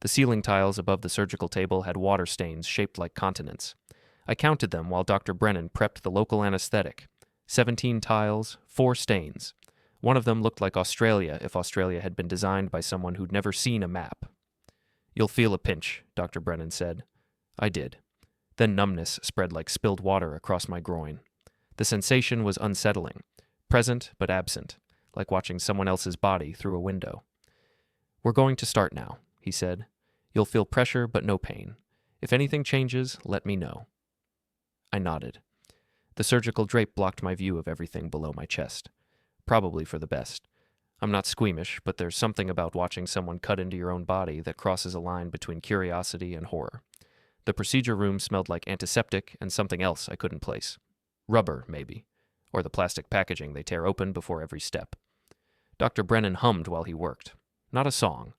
The ceiling tiles above the surgical table had water stains shaped like continents. I counted them while Dr. Brennan prepped the local anesthetic. 17 tiles, 4 stains. One of them looked like Australia if Australia had been designed by someone who'd never seen a map. "You'll feel a pinch," Dr. Brennan said. I did. Then numbness spread like spilled water across my groin. The sensation was unsettling, present but absent, like watching someone else's body through a window. "We're going to start now," he said. "You'll feel pressure but no pain. If anything changes, let me know." I nodded. The surgical drape blocked my view of everything below my chest. Probably for the best. I'm not squeamish, but there's something about watching someone cut into your own body that crosses a line between curiosity and horror. The procedure room smelled like antiseptic and something else I couldn't place. Rubber, maybe, or the plastic packaging they tear open before every step. Dr. Brennan hummed while he worked. Not a song,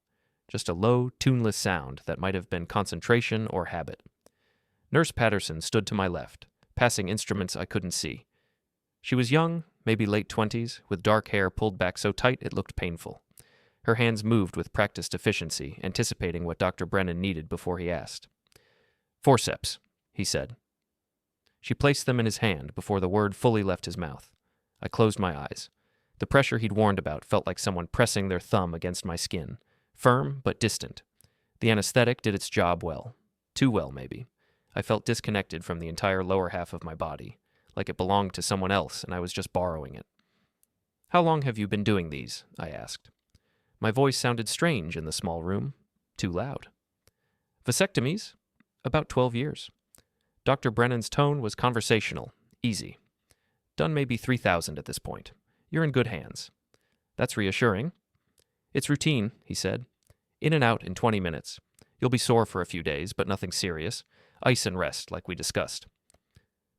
just a low, tuneless sound that might have been concentration or habit. Nurse Patterson stood to my left, passing instruments I couldn't see. She was young, maybe late 20s, with dark hair pulled back so tight it looked painful. Her hands moved with practiced efficiency, anticipating what Dr. Brennan needed before he asked. "Forceps," he said. She placed them in his hand before the word fully left his mouth. I closed my eyes. The pressure he'd warned about felt like someone pressing their thumb against my skin. Firm, but distant. The anesthetic did its job well. Too well, maybe. I felt disconnected from the entire lower half of my body, like it belonged to someone else and I was just borrowing it. "How long have you been doing these?" I asked. My voice sounded strange in the small room. Too loud. "Vasectomies? About 12 years. Dr. Brennan's tone was conversational, easy. "Done maybe 3,000 at this point. You're in good hands." "That's reassuring." "It's routine," he said. "In and out in 20 minutes. You'll be sore for a few days, but nothing serious. Ice and rest, like we discussed."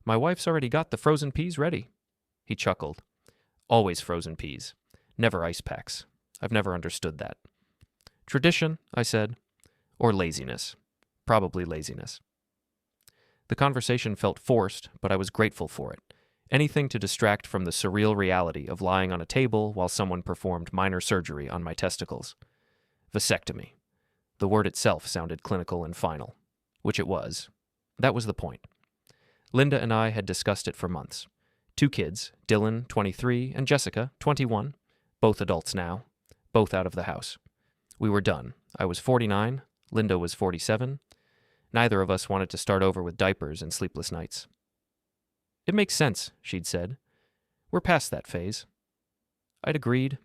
"My wife's already got the frozen peas ready." He chuckled. "Always frozen peas. Never ice packs. I've never understood that." "Tradition," I said. "Or laziness. Probably laziness." The conversation felt forced, but I was grateful for it. Anything to distract from the surreal reality of lying on a table while someone performed minor surgery on my testicles. Vasectomy. The word itself sounded clinical and final, which it was. That was the point. Linda and I had discussed it for months. 2 kids, Dylan, 23, and Jessica, 21, both adults now, both out of the house. We were done. I was 49, Linda was 47. Neither of us wanted to start over with diapers and sleepless nights. "It makes sense," she'd said. "We're past that phase." I'd agreed.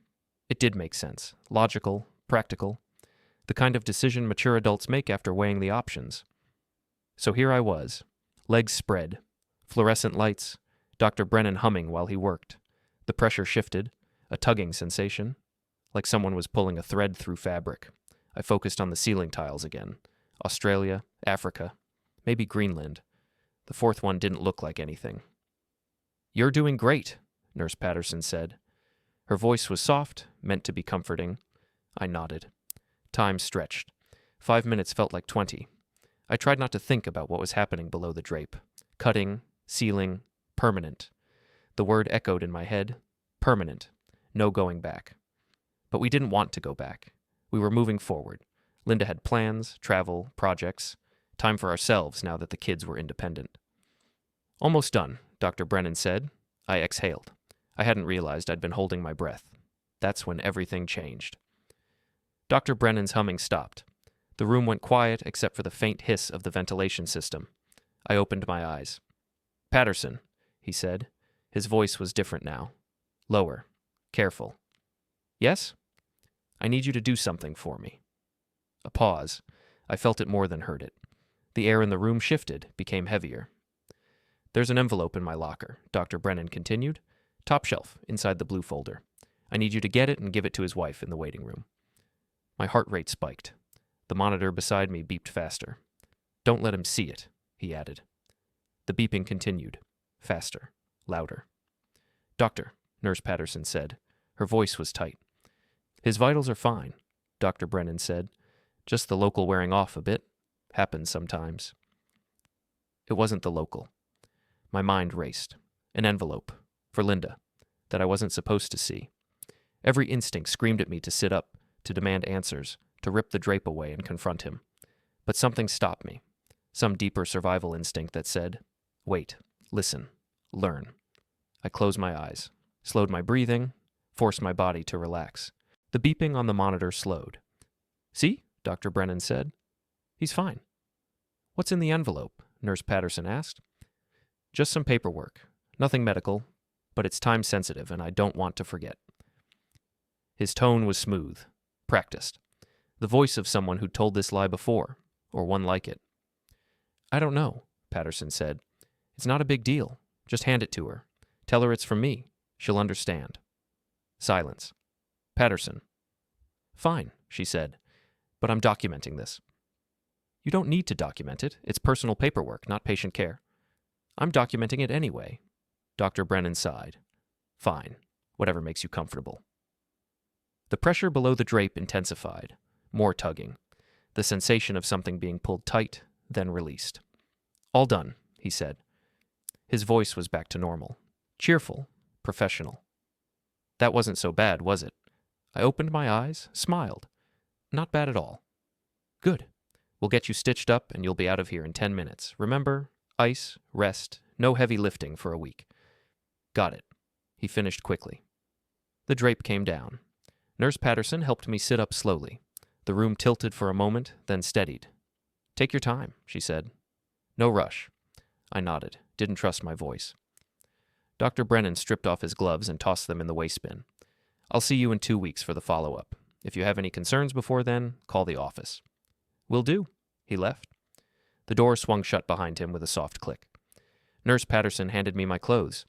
It did make sense. Logical, practical. The kind of decision mature adults make after weighing the options. So here I was, legs spread, fluorescent lights, Dr. Brennan humming while he worked. The pressure shifted, a tugging sensation, like someone was pulling a thread through fabric. I focused on the ceiling tiles again. Australia, Africa, maybe Greenland. The 4th one didn't look like anything. "You're doing great," Nurse Patterson said. Her voice was soft, meant to be comforting. I nodded. Time stretched. 5 minutes felt like 20. I tried not to think about what was happening below the drape. Cutting, sealing, permanent. The word echoed in my head. Permanent. No going back. But we didn't want to go back. We were moving forward. Linda had plans, travel, projects. Time for ourselves now that the kids were independent. "Almost done," Dr. Brennan said. I exhaled. I hadn't realized I'd been holding my breath. That's when everything changed. Dr. Brennan's humming stopped. The room went quiet except for the faint hiss of the ventilation system. I opened my eyes. "Patterson," he said. His voice was different now. Lower. Careful. "Yes?" "I need you to do something for me." A pause. I felt it more than heard it. The air in the room shifted, became heavier. "There's an envelope in my locker," Dr. Brennan continued. "Top shelf, inside the blue folder. I need you to get it and give it to his wife in the waiting room." My heart rate spiked. The monitor beside me beeped faster. "Don't let him see it," he added. The beeping continued. Faster. Louder. "Doctor," Nurse Patterson said. Her voice was tight. "His vitals are fine," Dr. Brennan said. "Just the local wearing off a bit. Happens sometimes." It wasn't the local. My mind raced. An envelope. For Linda. That I wasn't supposed to see. Every instinct screamed at me to sit up, to demand answers, to rip the drape away and confront him. But something stopped me, some deeper survival instinct that said, wait, listen, learn. I closed my eyes, slowed my breathing, forced my body to relax. The beeping on the monitor slowed. See? Dr. Brennan said. He's fine. What's in the envelope? Nurse Patterson asked. Just some paperwork. Nothing medical, but it's time sensitive and I don't want to forget. His tone was smooth, practiced. The voice of someone who'd told this lie before, or one like it. I don't know, Patterson said. It's not a big deal. Just hand it to her. Tell her it's from me. She'll understand. Silence. Patterson. Fine, she said, but I'm documenting this. You don't need to document it. It's personal paperwork, not patient care. I'm documenting it anyway. Dr. Brennan sighed. Fine, whatever makes you comfortable. The pressure below the drape intensified. More tugging. The sensation of something being pulled tight, then released. All done, he said. His voice was back to normal. Cheerful, professional. That wasn't so bad, was it? I opened my eyes, smiled. Not bad at all. Good. We'll get you stitched up and you'll be out of here in 10 minutes. Remember, ice, rest, no heavy lifting for a week. Got it. He finished quickly. The drape came down. Nurse Patterson helped me sit up slowly. The room tilted for a moment, then steadied. Take your time, she said. No rush. I nodded, didn't trust my voice. Dr. Brennan stripped off his gloves and tossed them in the waste bin. I'll see you in 2 weeks for the follow-up. If you have any concerns before then, call the office. Will do. He left. The door swung shut behind him with a soft click. Nurse Patterson handed me my clothes.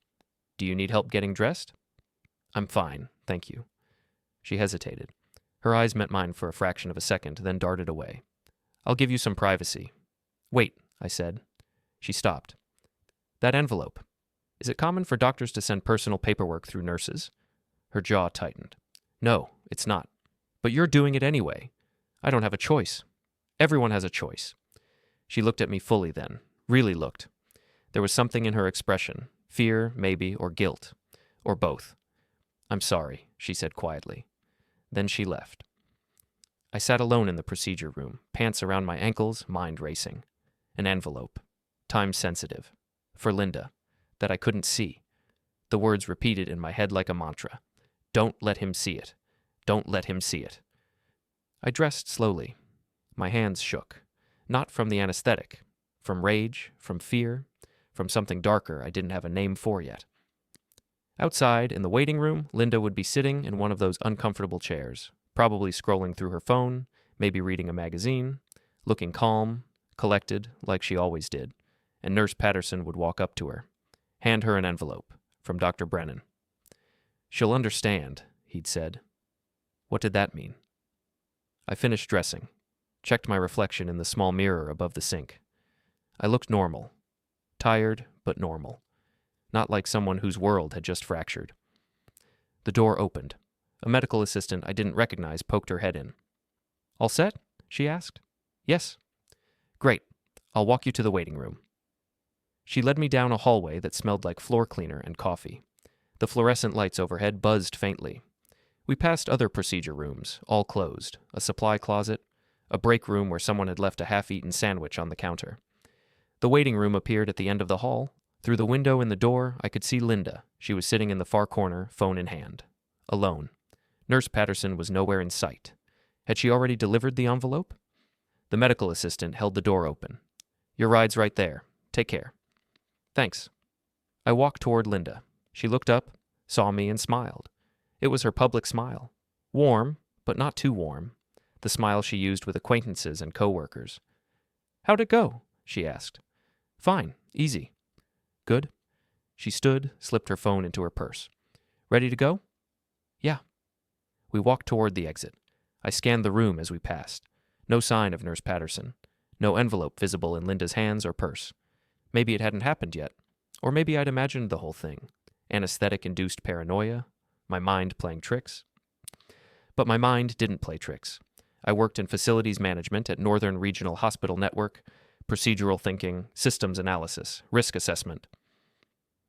Do you need help getting dressed? I'm fine, thank you. She hesitated. Her eyes met mine for a fraction of a second, then darted away. I'll give you some privacy. Wait, I said. She stopped. That envelope. Is it common for doctors to send personal paperwork through nurses? Her jaw tightened. No, it's not. But you're doing it anyway. I don't have a choice. Everyone has a choice. She looked at me fully then, really looked. There was something in her expression, fear, maybe, or guilt, or both. I'm sorry, she said quietly. Then she left. I sat alone in the procedure room, pants around my ankles, mind racing. An envelope. Time sensitive. For Linda. That I couldn't see. The words repeated in my head like a mantra. Don't let him see it. Don't let him see it. I dressed slowly. My hands shook. Not from the anesthetic. From rage, from fear, from something darker I didn't have a name for yet. Outside, in the waiting room, Linda would be sitting in one of those uncomfortable chairs, probably scrolling through her phone, maybe reading a magazine, looking calm, collected, like she always did, and Nurse Patterson would walk up to her, hand her an envelope, from Dr. Brennan. She'll understand, he'd said. What did that mean? I finished dressing, checked my reflection in the small mirror above the sink. I looked normal. Tired, but normal. Not like someone whose world had just fractured. The door opened. A medical assistant I didn't recognize poked her head in. All set? She asked. Yes. Great. I'll walk you to the waiting room. She led me down a hallway that smelled like floor cleaner and coffee. The fluorescent lights overhead buzzed faintly. We passed other procedure rooms, all closed, a supply closet, a break room where someone had left a half-eaten sandwich on the counter. The waiting room appeared at the end of the hall. Through the window in the door, I could see Linda. She was sitting in the far corner, phone in hand. Alone. Nurse Patterson was nowhere in sight. Had she already delivered the envelope? The medical assistant held the door open. Your ride's right there. Take care. Thanks. I walked toward Linda. She looked up, saw me, and smiled. It was her public smile. Warm, but not too warm. The smile she used with acquaintances and coworkers. How'd it go? She asked. Fine. Easy. Good. She stood, slipped her phone into her purse. Ready to go? Yeah. We walked toward the exit. I scanned the room as we passed. No sign of Nurse Patterson. No envelope visible in Linda's hands or purse. Maybe it hadn't happened yet. Or maybe I'd imagined the whole thing. Anesthetic-induced paranoia. My mind playing tricks. But my mind didn't play tricks. I worked in facilities management at Northern Regional Hospital Network, procedural thinking, systems analysis, risk assessment.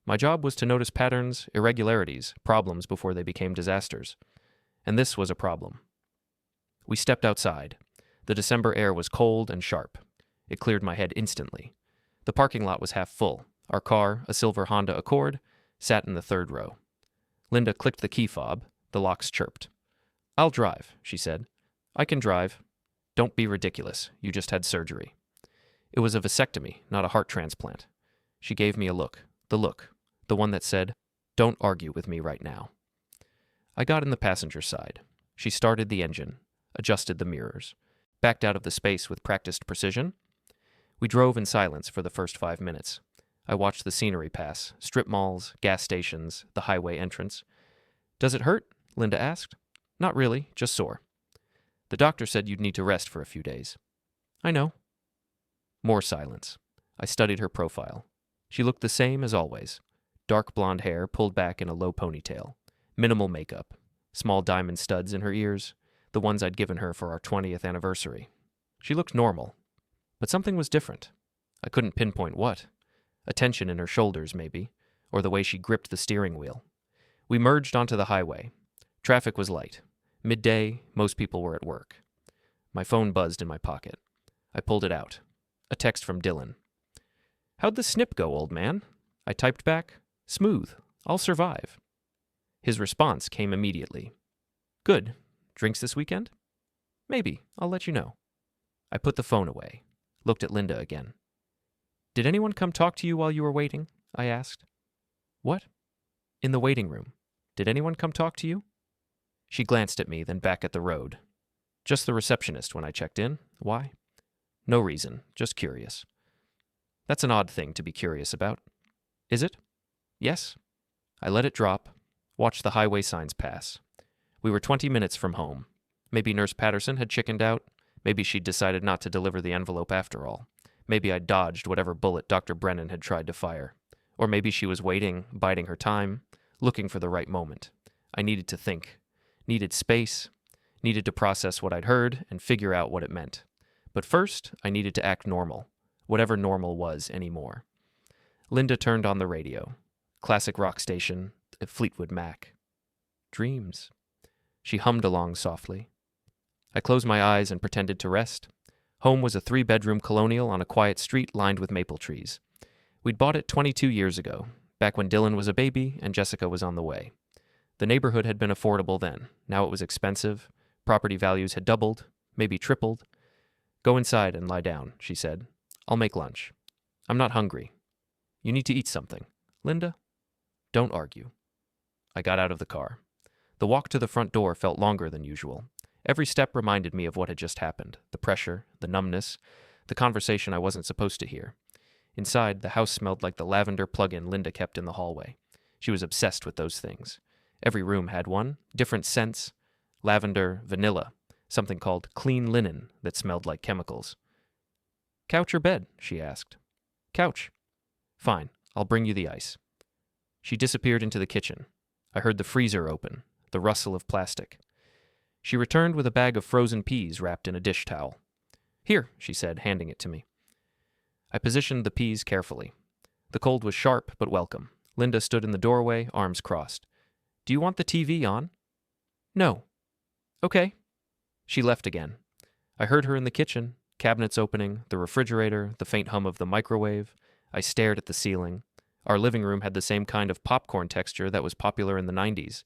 My job was to notice patterns, irregularities, problems before they became disasters. And this was a problem. We stepped outside. The December air was cold and sharp. It cleared my head instantly. The parking lot was half full. Our car, a silver Honda Accord, sat in the third row. Linda clicked the key fob. The locks chirped. "I'll drive," she said. "I can drive." "Don't be ridiculous. You just had surgery." It was a vasectomy, not a heart transplant. She gave me a look. The one that said, "Don't argue with me right now." I got in the passenger side. She started the engine, adjusted the mirrors, backed out of the space with practiced precision. We drove in silence for the first 5 minutes. I watched the scenery pass, strip malls, gas stations, the highway entrance. "Does it hurt?" Linda asked. "Not really, just sore." "The doctor said you'd need to rest for a few days." "I know." More silence. I studied her profile. She looked the same as always. Dark blonde hair pulled back in a low ponytail. Minimal makeup. Small diamond studs in her ears, the ones I'd given her for our 20th anniversary. She looked normal. But something was different. I couldn't pinpoint what. A tension in her shoulders, maybe, or the way she gripped the steering wheel. We merged onto the highway. Traffic was light. Midday, most people were at work. My phone buzzed in my pocket. I pulled it out. A text from Dylan. "How'd the snip go, old man?" I typed back, "Smooth. I'll survive." His response came immediately. "Good. Drinks this weekend?" "Maybe. I'll let you know." I put the phone away. Looked at Linda again. "Did anyone come talk to you while you were waiting?" I asked. "What?" "In the waiting room. Did anyone come talk to you?" She glanced at me, then back at the road. "Just the receptionist when I checked in. Why?" "No reason. Just curious." "That's an odd thing to be curious about." "Is it?" "Yes." I let it drop, watched the highway signs pass. We were 20 minutes from home. Maybe Nurse Patterson had chickened out. Maybe she'd decided not to deliver the envelope after all. Maybe I'd dodged whatever bullet Dr. Brennan had tried to fire. Or maybe she was waiting, biding her time, looking for the right moment. I needed to think. Needed space. Needed to process what I'd heard and figure out what it meant. But first, I needed to act normal. Whatever normal was anymore. Linda turned on the radio. Classic rock station, Fleetwood Mac. Dreams. She hummed along softly. I closed my eyes and pretended to rest. Home was a 3-bedroom colonial on a quiet street lined with maple trees. We'd bought it 22 years ago, back when Dylan was a baby and Jessica was on the way. The neighborhood had been affordable then. Now it was expensive. Property values had doubled, maybe tripled. "Go inside and lie down," she said. "I'll make lunch." "I'm not hungry." "You need to eat something." "Linda?" "Don't argue." I got out of the car. The walk to the front door felt longer than usual. Every step reminded me of what had just happened, the pressure, the numbness, the conversation I wasn't supposed to hear. Inside, the house smelled like the lavender plug-in Linda kept in the hallway. She was obsessed with those things. Every room had one, different scents, lavender, vanilla, something called clean linen that smelled like chemicals. "Couch or bed?" she asked. "Couch." "Fine, I'll bring you the ice." She disappeared into the kitchen. I heard the freezer open, the rustle of plastic. She returned with a bag of frozen peas wrapped in a dish towel. "Here," she said, handing it to me. I positioned the peas carefully. The cold was sharp but welcome. Linda stood in the doorway, arms crossed. "Do you want the TV on?" "No." "Okay." She left again. I heard her in the kitchen, cabinets opening, the refrigerator, the faint hum of the microwave. I stared at the ceiling. Our living room had the same kind of popcorn texture that was popular in the 90s.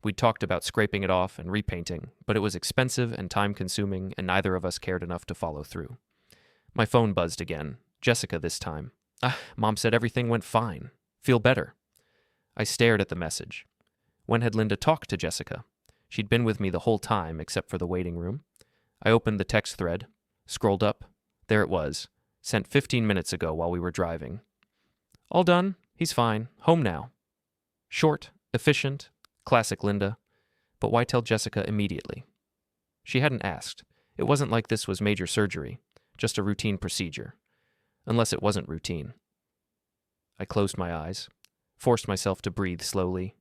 We'd talked about scraping it off and repainting, but it was expensive and time-consuming, and neither of us cared enough to follow through. My phone buzzed again. Jessica this time. Mom said everything went fine. Feel better." I stared at the message. When had Linda talked to Jessica? She'd been with me the whole time, except for the waiting room. I opened the text thread, scrolled up. There it was, sent 15 minutes ago while we were driving. "All done. He's fine. Home now." Short, efficient, classic Linda. But why tell Jessica immediately? She hadn't asked. It wasn't like this was major surgery, just a routine procedure. Unless it wasn't routine. I closed my eyes, forced myself to breathe slowly,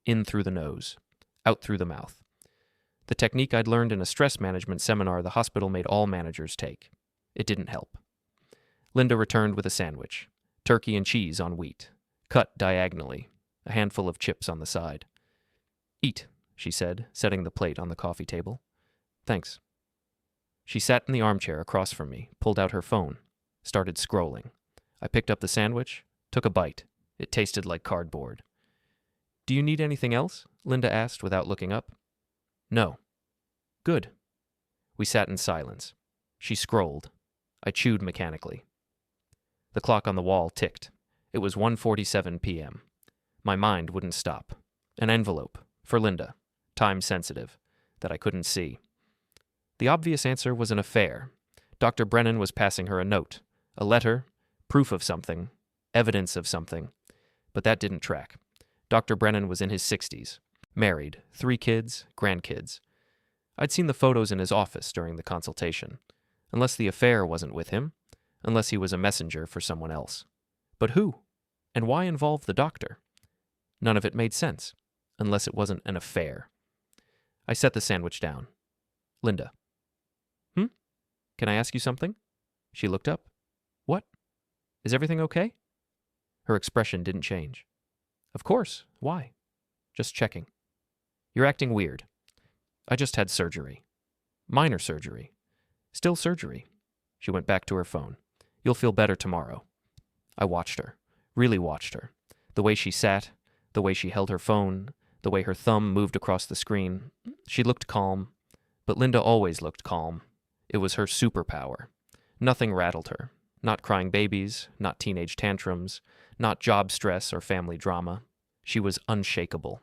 in through the nose, out through the mouth. The technique I'd learned in a stress management seminar the hospital made all managers take. It didn't help. Linda returned with a sandwich, turkey and cheese on wheat, cut diagonally, a handful of chips on the side. "Eat," she said, setting the plate on the coffee table. "Thanks." She sat in the armchair across from me, pulled out her phone, started scrolling. I picked up the sandwich, took a bite. It tasted like cardboard. "Do you need anything else?" Linda asked without looking up. "No." "Good." We sat in silence. She scrolled. I chewed mechanically. The clock on the wall ticked. It was 1:47 p.m. My mind wouldn't stop. An envelope, for Linda, time-sensitive, that I couldn't see. The obvious answer was an affair. Dr. Brennan was passing her a note, a letter, proof of something, evidence of something. But that didn't track. Dr. Brennan was in his 60s, married, 3 kids, grandkids. I'd seen the photos in his office during the consultation. Unless the affair wasn't with him, unless he was a messenger for someone else. But who? And why involve the doctor? None of it made sense, unless it wasn't an affair. I set the sandwich down. "Linda." "Can I ask you something?" She looked up. "What? Is everything okay?" Her expression didn't change. "Of course. Why?" "Just checking." "You're acting weird." "I just had surgery." "Minor surgery." "Still surgery." She went back to her phone. "You'll feel better tomorrow." I watched her, really watched her. The way she sat, the way she held her phone, the way her thumb moved across the screen. She looked calm, but Linda always looked calm. It was her superpower. Nothing rattled her. Not crying babies, not teenage tantrums, not job stress or family drama. She was unshakable.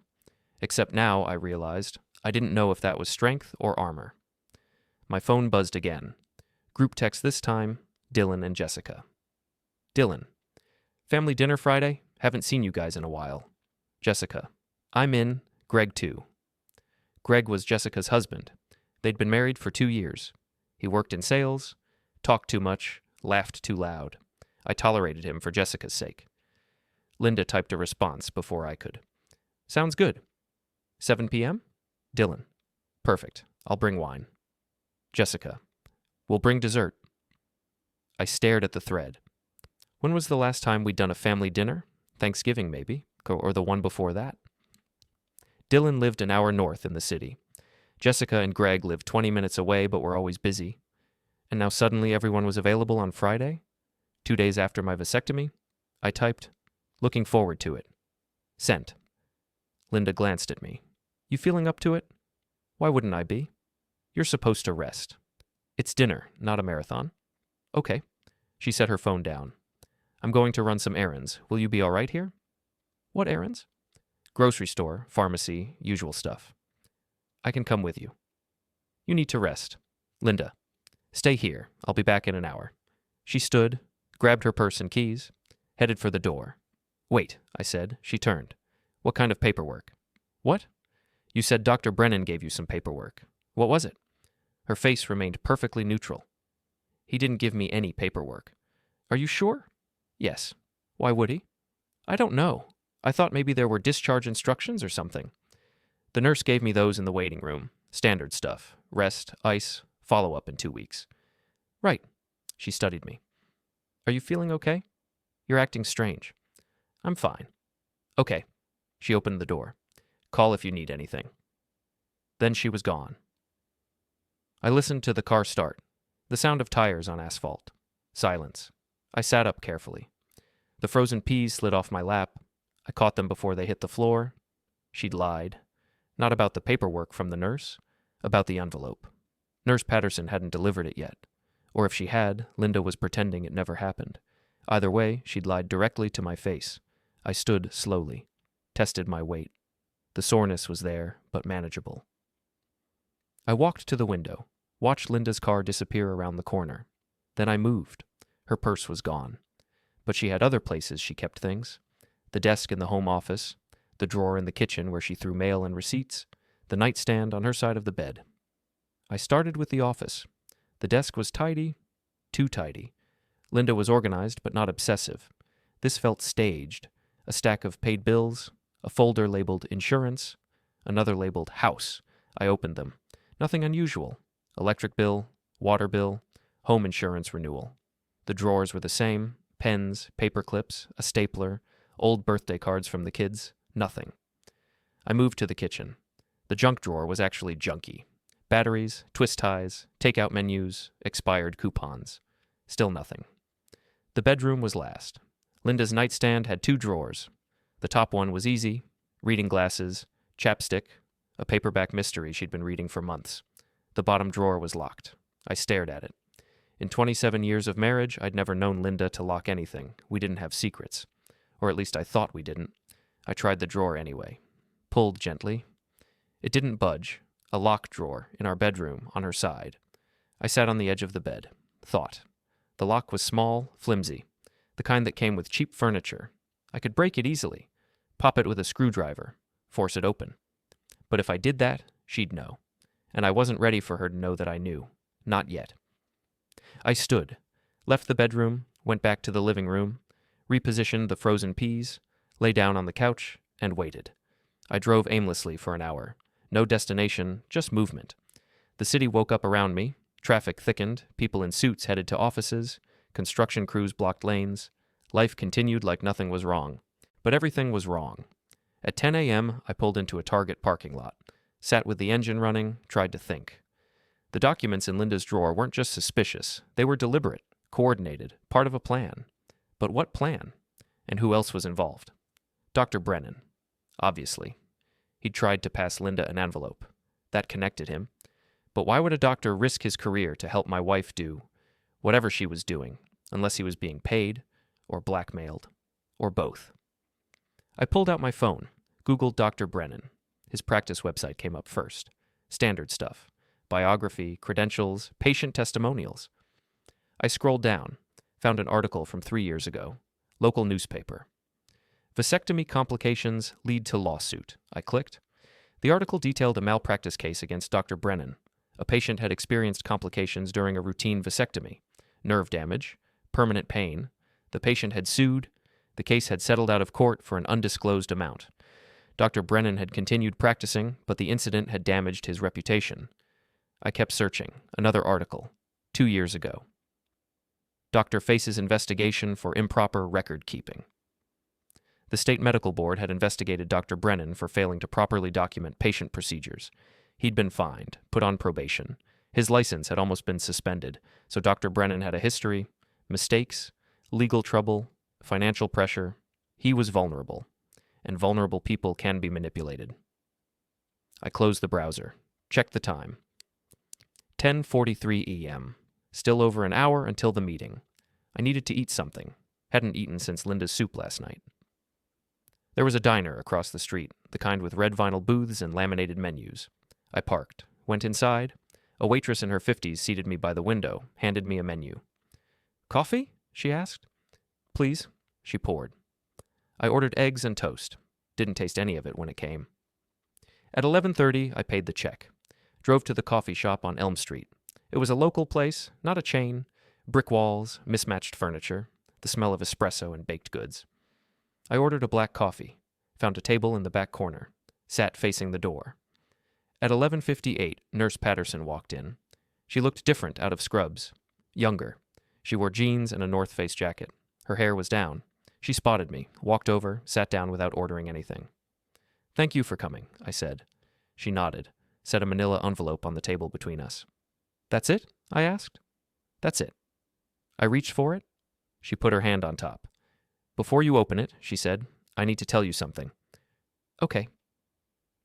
Except now, I realized, I didn't know if that was strength or armor. My phone buzzed again. Group text this time, Dylan and Jessica. Dylan: "Family dinner Friday? Haven't seen you guys in a while." Jessica: "I'm in, Greg too." Greg was Jessica's husband. They'd been married for 2 years. He worked in sales, talked too much, laughed too loud. I tolerated him for Jessica's sake. Linda typed a response before I could. "Sounds good." 7 p.m.? Dylan: "Perfect. I'll bring wine." Jessica: "We'll bring dessert." I stared at the thread. When was the last time we'd done a family dinner? Thanksgiving, maybe, or the one before that. Dylan lived an hour north in the city. Jessica and Greg lived 20 minutes away but were always busy. And now suddenly everyone was available on Friday? 2 days after my vasectomy? I typed, "Looking forward to it." Sent. Linda glanced at me. "You feeling up to it?" "Why wouldn't I be?" "You're supposed to rest. It's dinner, not a marathon." "Okay." She set her phone down. "I'm going to run some errands. Will you be all right here?" "What errands?" "Grocery store, pharmacy, usual stuff." "I can come with you." "You need to rest." Linda: "Stay here. I'll be back in an hour." She stood, grabbed her purse and keys, headed for the door. "Wait," I said. She turned. "What kind of paperwork?" "What?" "You said Dr. Brennan gave you some paperwork. What was it?" Her face remained perfectly neutral. "He didn't give me any paperwork." "Are you sure?" "Yes." "Why would he?" "I don't know. I thought maybe there were discharge instructions or something." The nurse gave me those in the waiting room. Standard stuff. Rest, ice, follow-up in 2 weeks. "Right." She studied me. "Are you feeling okay? You're acting strange." "I'm fine." "Okay." She opened the door. "Call if you need anything." Then she was gone. I listened to the car start. The sound of tires on asphalt. Silence. I sat up carefully. The frozen peas slid off my lap. I caught them before they hit the floor. She'd lied. Not about the paperwork from the nurse, about the envelope. Nurse Patterson hadn't delivered it yet. Or if she had, Linda was pretending it never happened. Either way, she'd lied directly to my face. I stood slowly, tested my weight. The soreness was there, but manageable. I walked to the window, watched Linda's car disappear around the corner. Then I moved. Her purse was gone. But she had other places she kept things. The desk in the home office, the drawer in the kitchen where she threw mail and receipts, the nightstand on her side of the bed. I started with the office. The desk was tidy, too tidy. Linda was organized but not obsessive. This felt staged. A stack of paid bills, a folder labeled insurance, another labeled house. I opened them. Nothing unusual. Electric bill, water bill, home insurance renewal. The drawers were the same. Pens, paper clips, a stapler, old birthday cards from the kids. Nothing. I moved to the kitchen. The junk drawer was actually junky. Batteries, twist ties, takeout menus, expired coupons. Still nothing. The bedroom was last. Linda's nightstand had 2 drawers. The top one was easy: reading glasses, chapstick, a paperback mystery she'd been reading for months. The bottom drawer was locked. I stared at it. In 27 years of marriage, I'd never known Linda to lock anything. We didn't have secrets. Or at least I thought we didn't. I tried the drawer anyway. Pulled gently. It didn't budge. A locked drawer in our bedroom on her side. I sat on the edge of the bed. Thought. The lock was small, flimsy. The kind that came with cheap furniture. I could break it easily. Pop it with a screwdriver. Force it open. But if I did that, she'd know. And I wasn't ready for her to know that I knew. Not yet. I stood, left the bedroom, went back to the living room, repositioned the frozen peas, lay down on the couch, and waited. I drove aimlessly for an hour. No destination, just movement. The city woke up around me. Traffic thickened. People in suits headed to offices. Construction crews blocked lanes. Life continued like nothing was wrong. But everything was wrong. At 10 a.m., I pulled into a Target parking lot. Sat with the engine running, tried to think. The documents in Linda's drawer weren't just suspicious. They were deliberate, coordinated, part of a plan. But what plan? And who else was involved? Dr. Brennan. Obviously. He'd tried to pass Linda an envelope. That connected him. But why would a doctor risk his career to help my wife do whatever she was doing, unless he was being paid, or blackmailed, or both? I pulled out my phone, Googled Dr. Brennan. His practice website came up first. Standard stuff. Biography, credentials, patient testimonials. I scrolled down, found an article from 3 years ago. Local newspaper. Vasectomy complications lead to lawsuit. I clicked. The article detailed a malpractice case against Dr. Brennan. A patient had experienced complications during a routine vasectomy. Nerve damage, permanent pain. The patient had sued. The case had settled out of court for an undisclosed amount. Dr. Brennan had continued practicing, but the incident had damaged his reputation. I kept searching. Another article. 2 years ago. Doctor faces investigation for improper record keeping. The state medical board had investigated Dr. Brennan for failing to properly document patient procedures. He'd been fined, put on probation. His license had almost been suspended, so Dr. Brennan had a history, mistakes, legal trouble, financial pressure. He was vulnerable, and vulnerable people can be manipulated. I closed the browser, checked the time. 10:43 a.m. Still over an hour until the meeting. I needed to eat something. Hadn't eaten since Linda's soup last night. There was a diner across the street, the kind with red vinyl booths and laminated menus. I parked, went inside. A waitress in her 50s seated me by the window, handed me a menu. "Coffee?" she asked. "Please." She poured. I ordered eggs and toast. Didn't taste any of it when it came. At 11:30, I paid the check. Drove to the coffee shop on Elm Street. It was a local place, not a chain. Brick walls, mismatched furniture, the smell of espresso and baked goods. I ordered a black coffee, found a table in the back corner, sat facing the door. At 11:58, Nurse Patterson walked in. She looked different out of scrubs. Younger. She wore jeans and a North Face jacket. Her hair was down. She spotted me, walked over, sat down without ordering anything. "Thank you for coming," I said. She nodded, set a manila envelope on the table between us. "That's it?" I asked. "That's it." I reached for it. She put her hand on top. "Before you open it," she said, "I need to tell you something." "Okay."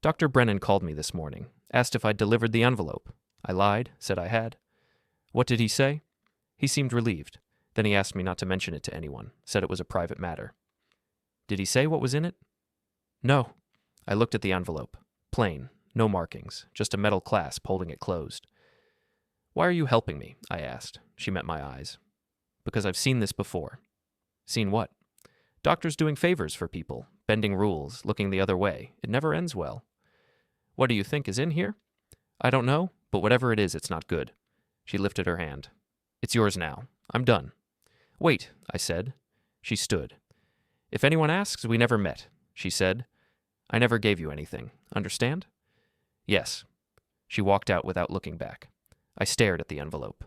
Dr. Brennan called me this morning, asked if I'd delivered the envelope. I lied, said I had. "What did he say?" He seemed relieved. Then he asked me not to mention it to anyone, said it was a private matter. "Did he say what was in it?" "No." I looked at the envelope. Plain, no markings, just a metal clasp holding it closed. "Why are you helping me?" I asked. She met my eyes. "Because I've seen this before." "Seen what?" "Doctors doing favors for people, bending rules, looking the other way. It never ends well." "What do you think is in here?" "I don't know, but whatever it is, it's not good." She lifted her hand. "It's yours now. I'm done." "Wait," I said. She stood. "If anyone asks, we never met," she said. "I never gave you anything. Understand?" "Yes." She walked out without looking back. I stared at the envelope.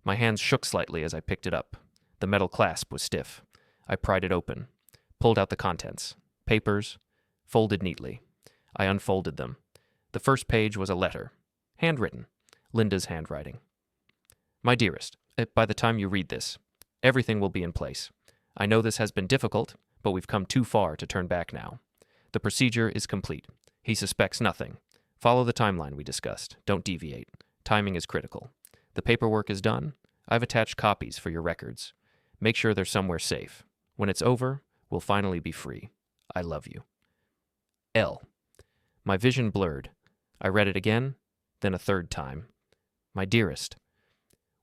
My hands shook slightly as I picked it up. The metal clasp was stiff. I pried it open, pulled out the contents. Papers, folded neatly. I unfolded them. The first page was a letter, handwritten, Linda's handwriting. My dearest, by the time you read this, everything will be in place. I know this has been difficult, but we've come too far to turn back now. The procedure is complete. He suspects nothing. Follow the timeline we discussed. Don't deviate. Timing is critical. The paperwork is done. I've attached copies for your records. Make sure they're somewhere safe. When it's over, we'll finally be free. I love you. L. My vision blurred. I read it again, then a third time. My dearest,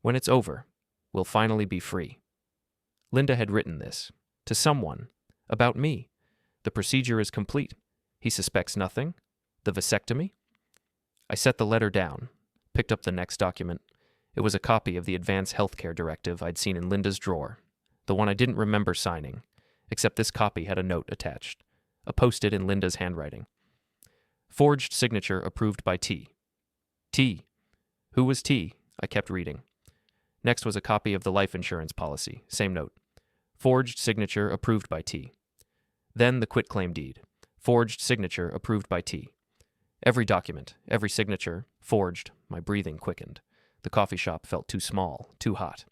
when it's over, we'll finally be free. Linda had written this. To someone. About me. The procedure is complete. He suspects nothing. The vasectomy? I set the letter down, picked up the next document. It was a copy of the Advanced Healthcare Directive I'd seen in Linda's drawer, the one I didn't remember signing, except this copy had a note attached, a post-it in Linda's handwriting. Forged signature approved by T. T. Who was T? I kept reading. Next was a copy of the life insurance policy, same note. Forged signature approved by T. Then the quitclaim deed. Forged signature approved by T. Every document, every signature, forged. My breathing quickened. The coffee shop felt too small, too hot.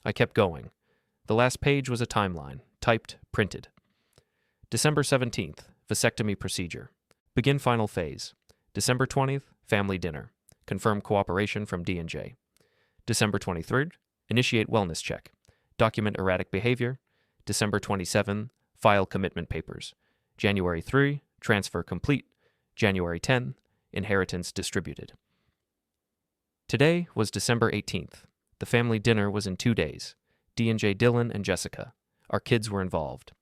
I kept going. The last page was a timeline, typed, printed. December 17th, vasectomy procedure. Begin final phase. December 20th, family dinner. Confirm cooperation from D&J. December 23rd, initiate wellness check. Document erratic behavior. December 27th, file commitment papers. January 3, transfer complete. January 10, inheritance distributed. Today was December 18th. The family dinner was in 2 days. D&J Dylan and Jessica. Our kids were involved.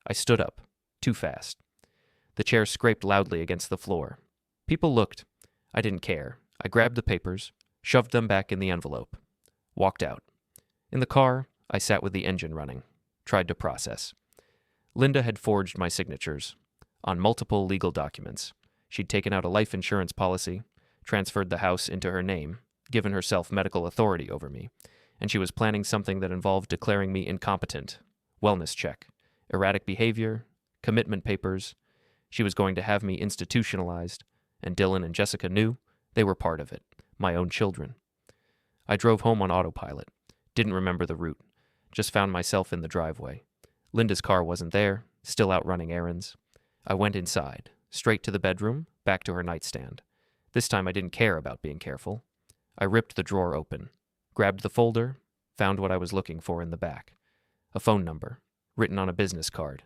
I stood up, too fast. The chair scraped loudly against the floor. People looked. I didn't care. I grabbed the papers, shoved them back in the envelope, walked out. In the car, I sat with the engine running, tried to process. Linda had forged my signatures on multiple legal documents. She'd taken out a life insurance policy, transferred the house into her name, given herself medical authority over me, and she was planning something that involved declaring me incompetent, wellness check, erratic behavior, commitment papers. She was going to have me institutionalized, and Dylan and Jessica knew they were part of it, my own children. I drove home on autopilot, didn't remember the route, just found myself in the driveway. Linda's car wasn't there, still out running errands. I went inside, straight to the bedroom, back to her nightstand. This time I didn't care about being careful. I ripped the drawer open, grabbed the folder, found what I was looking for in the back. A phone number, written on a business card.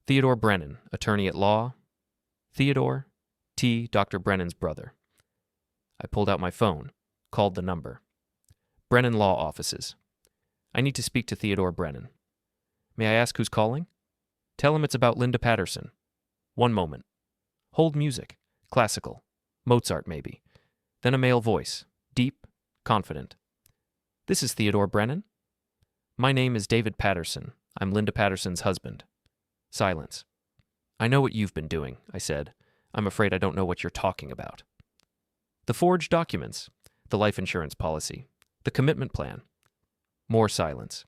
Theodore Brennan, attorney at law. Theodore, T. Dr. Brennan's brother. I pulled out my phone, called the number. Brennan Law Offices. I need to speak to Theodore Brennan. May I ask who's calling? Tell him it's about Linda Patterson. One moment. Hold music. Classical. Mozart, maybe. Then a male voice. Deep, confident. This is Theodore Brennan. My name is David Patterson. I'm Linda Patterson's husband. Silence. I know what you've been doing, I said. I'm afraid I don't know what you're talking about. The forged documents. The life insurance policy. The commitment plan. More silence.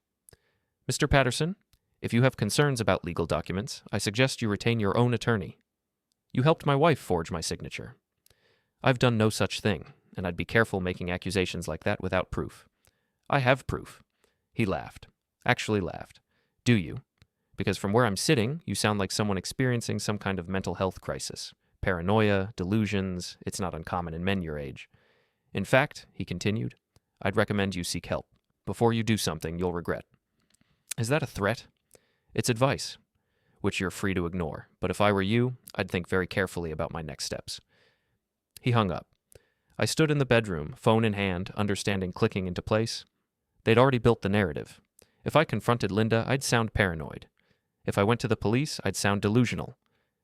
Mr. Patterson, if you have concerns about legal documents, I suggest you retain your own attorney. You helped my wife forge my signature. I've done no such thing, and I'd be careful making accusations like that without proof. I have proof. He laughed. Actually laughed. Do you? Because from where I'm sitting, you sound like someone experiencing some kind of mental health crisis. Paranoia, delusions, it's not uncommon in men your age. In fact, he continued, I'd recommend you seek help. Before you do something you'll regret. Is that a threat? It's advice, which you're free to ignore, but if I were you, I'd think very carefully about my next steps. He hung up. I stood in the bedroom, phone in hand, understanding clicking into place. They'd already built the narrative. If I confronted Linda, I'd sound paranoid. If I went to the police, I'd sound delusional.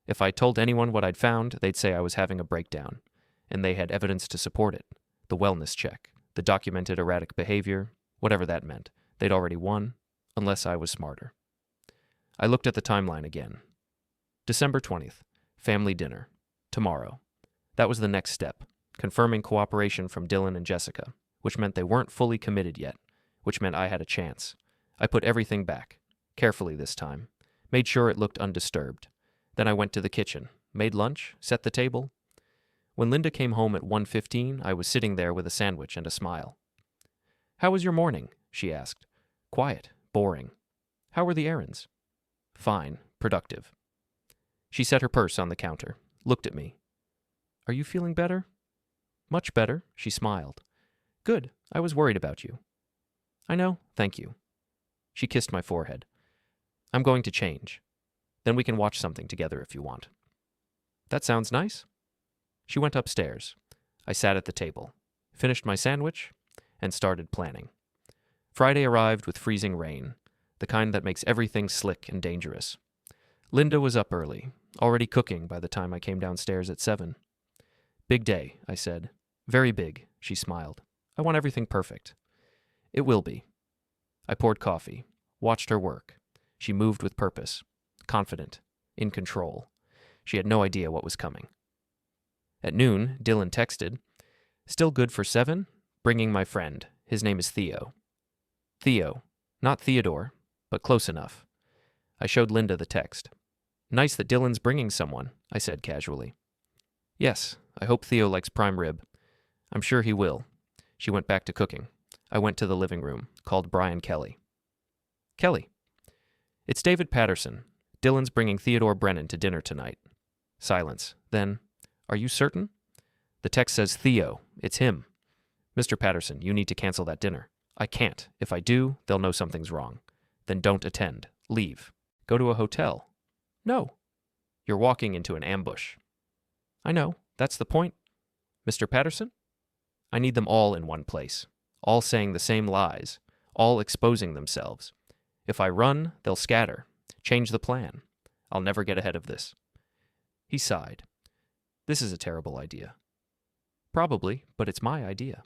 If I told anyone what I'd found, they'd say I was having a breakdown. And they had evidence to support it. The wellness check, the documented erratic behavior, whatever that meant. They'd already won, unless I was smarter. I looked at the timeline again. December 20th, family dinner. Tomorrow. That was the next step, confirming cooperation from Dylan and Jessica, which meant they weren't fully committed yet, which meant I had a chance. I put everything back, carefully this time, made sure it looked undisturbed. Then I went to the kitchen, made lunch, set the table. When Linda came home at 1:15, I was sitting there with a sandwich and a smile. "How was your morning?" she asked. "Quiet, boring." "How were the errands?" "Fine, productive." She set her purse on the counter, looked at me. "Are you feeling better?" "Much better," she smiled. "Good, I was worried about you." "I know, thank you." She kissed my forehead. "I'm going to change. Then we can watch something together if you want." "That sounds nice." She went upstairs. I sat at the table, finished my sandwich, and started planning. Friday arrived with freezing rain, the kind that makes everything slick and dangerous. Linda was up early, already cooking by the time I came downstairs at 7. "Big day," I said. "Very big," she smiled. "I want everything perfect." "It will be." I poured coffee, watched her work. She moved with purpose, confident, in control. She had no idea what was coming. At noon, Dylan texted, "Still good for 7? Bringing my friend. His name is Theo." Theo, not Theodore, but close enough. I showed Linda the text. "Nice that Dylan's bringing someone," I said casually. "Yes, I hope Theo likes prime rib." "I'm sure he will." She went back to cooking. I went to the living room, called Brian Kelly. "Kelly." "It's David Patterson. Dylan's bringing Theodore Brennan to dinner tonight." Silence. Then, "Are you certain?" "The text says Theo. It's him." "Mr. Patterson, you need to cancel that dinner." "I can't. If I do, they'll know something's wrong." "Then don't attend. Leave. Go to a hotel." "No." "You're walking into an ambush." "I know. That's the point." "Mr. Patterson?" "I need them all in one place, all saying the same lies, all exposing themselves. If I run, they'll scatter, change the plan. I'll never get ahead of this." He sighed. "This is a terrible idea." "Probably, but it's my idea.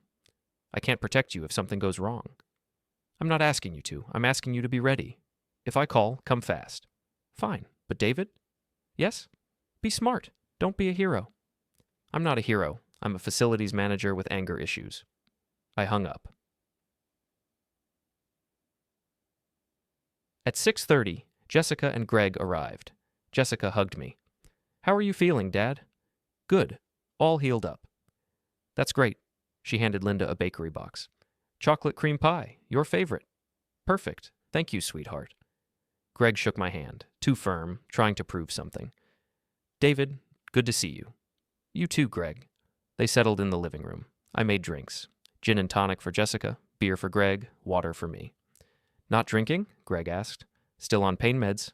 I can't protect you if something goes wrong." "I'm not asking you to. I'm asking you to be ready. If I call, come fast." "Fine, but David?" "Yes?" "Be smart. Don't be a hero." "I'm not a hero. I'm a facilities manager with anger issues." I hung up. At 6:30, Jessica and Greg arrived. Jessica hugged me. "How are you feeling, Dad?" "Good. All healed up." "That's great." She handed Linda a bakery box. "Chocolate cream pie, your favorite." "Perfect. Thank you, sweetheart." Greg shook my hand, too firm, trying to prove something. "David, good to see you." "You too, Greg." They settled in the living room. I made drinks. Gin and tonic for Jessica, beer for Greg, water for me. "Not drinking?" Greg asked. "Still on pain meds?"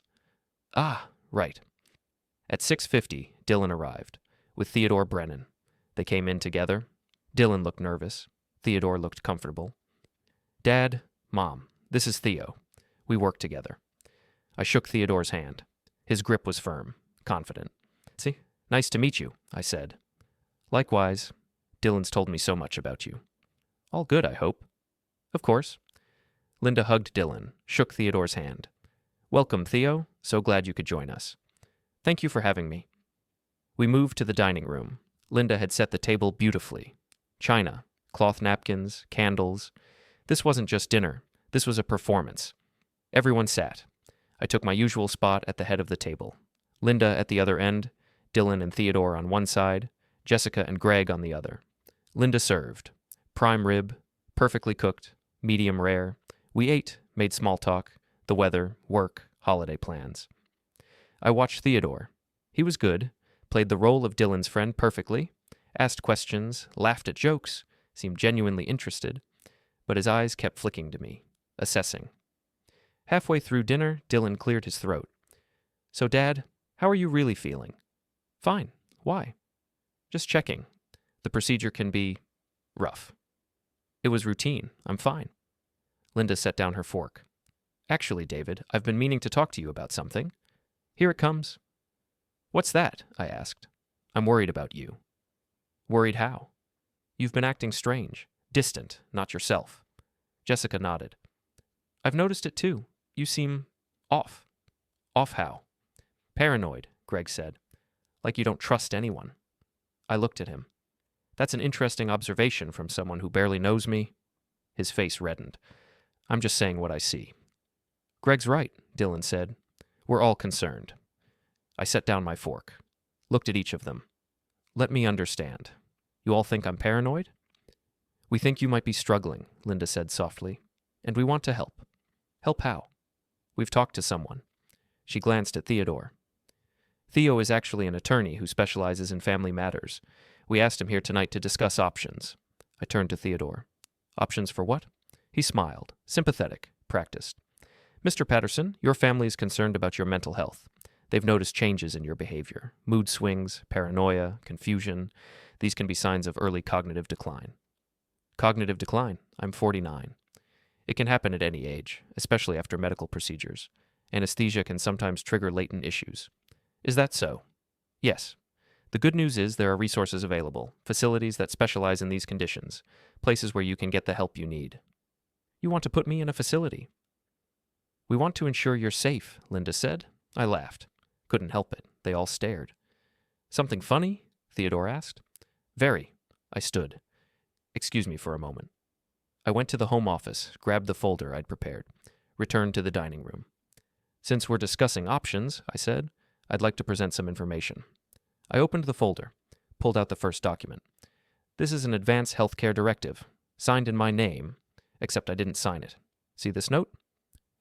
"Ah, right." At 6:50, Dylan arrived, with Theodore Brennan. They came in together. Dylan looked nervous. Theodore looked comfortable. "Dad, Mom, this is Theo. We work together." I shook Theodore's hand. His grip was firm, confident. "See, nice to meet you," I said. "Likewise. Dylan's told me so much about you." "All good, I hope." "Of course." Linda hugged Dylan, shook Theodore's hand. "Welcome, Theo. So glad you could join us." "Thank you for having me." We moved to the dining room. Linda had set the table beautifully. China, cloth napkins, candles. This wasn't just dinner. This was a performance. Everyone sat. I took my usual spot at the head of the table. Linda at the other end, Dylan and Theodore on one side, Jessica and Greg on the other. Linda served. Prime rib, perfectly cooked, medium rare. We ate, made small talk, the weather, work, holiday plans. I watched Theodore. He was good, played the role of Dylan's friend perfectly, asked questions, laughed at jokes, seemed genuinely interested, but his eyes kept flicking to me, assessing. Halfway through dinner, Dylan cleared his throat. "So, Dad, how are you really feeling?" "Fine. Why?" "Just checking. The procedure can be rough." "It was routine. I'm fine." Linda set down her fork. "Actually, David, I've been meaning to talk to you about something." "Here it comes." "What's that?" I asked. "I'm worried about you." "Worried how?" "You've been acting strange, distant, not yourself." Jessica nodded. "I've noticed it too. You seem off." "Off how?" "Paranoid," Greg said. "Like you don't trust anyone." I looked at him. "That's an interesting observation from someone who barely knows me." His face reddened. "I'm just saying what I see." "Greg's right," Dylan said. "We're all concerned." I set down my fork, looked at each of them. Let me understand. You all think I'm paranoid? We think you might be struggling, Linda said softly, and we want to help. Help how? We've talked to someone. She glanced at Theodore. Theo is actually an attorney who specializes in family matters. We asked him here tonight to discuss options. I turned to Theodore. Options for what? He smiled, sympathetic, practiced. Mr. Patterson, your family is concerned about your mental health. They've noticed changes in your behavior, mood swings, paranoia, confusion. These can be signs of early cognitive decline. Cognitive decline? I'm 49. It can happen at any age, especially after medical procedures. Anesthesia can sometimes trigger latent issues. Is that so? Yes. The good news is there are resources available, facilities that specialize in these conditions, places where you can get the help you need. You want to put me in a facility? We want to ensure you're safe, Linda said. I laughed. Couldn't help it. They all stared. Something funny? Theodore asked. Very. I stood. Excuse me for a moment. I went to the home office, grabbed the folder I'd prepared, returned to the dining room. Since we're discussing options, I said, I'd like to present some information. I opened the folder, pulled out the first document. This is an advance healthcare directive, signed in my name, except I didn't sign it. See this note?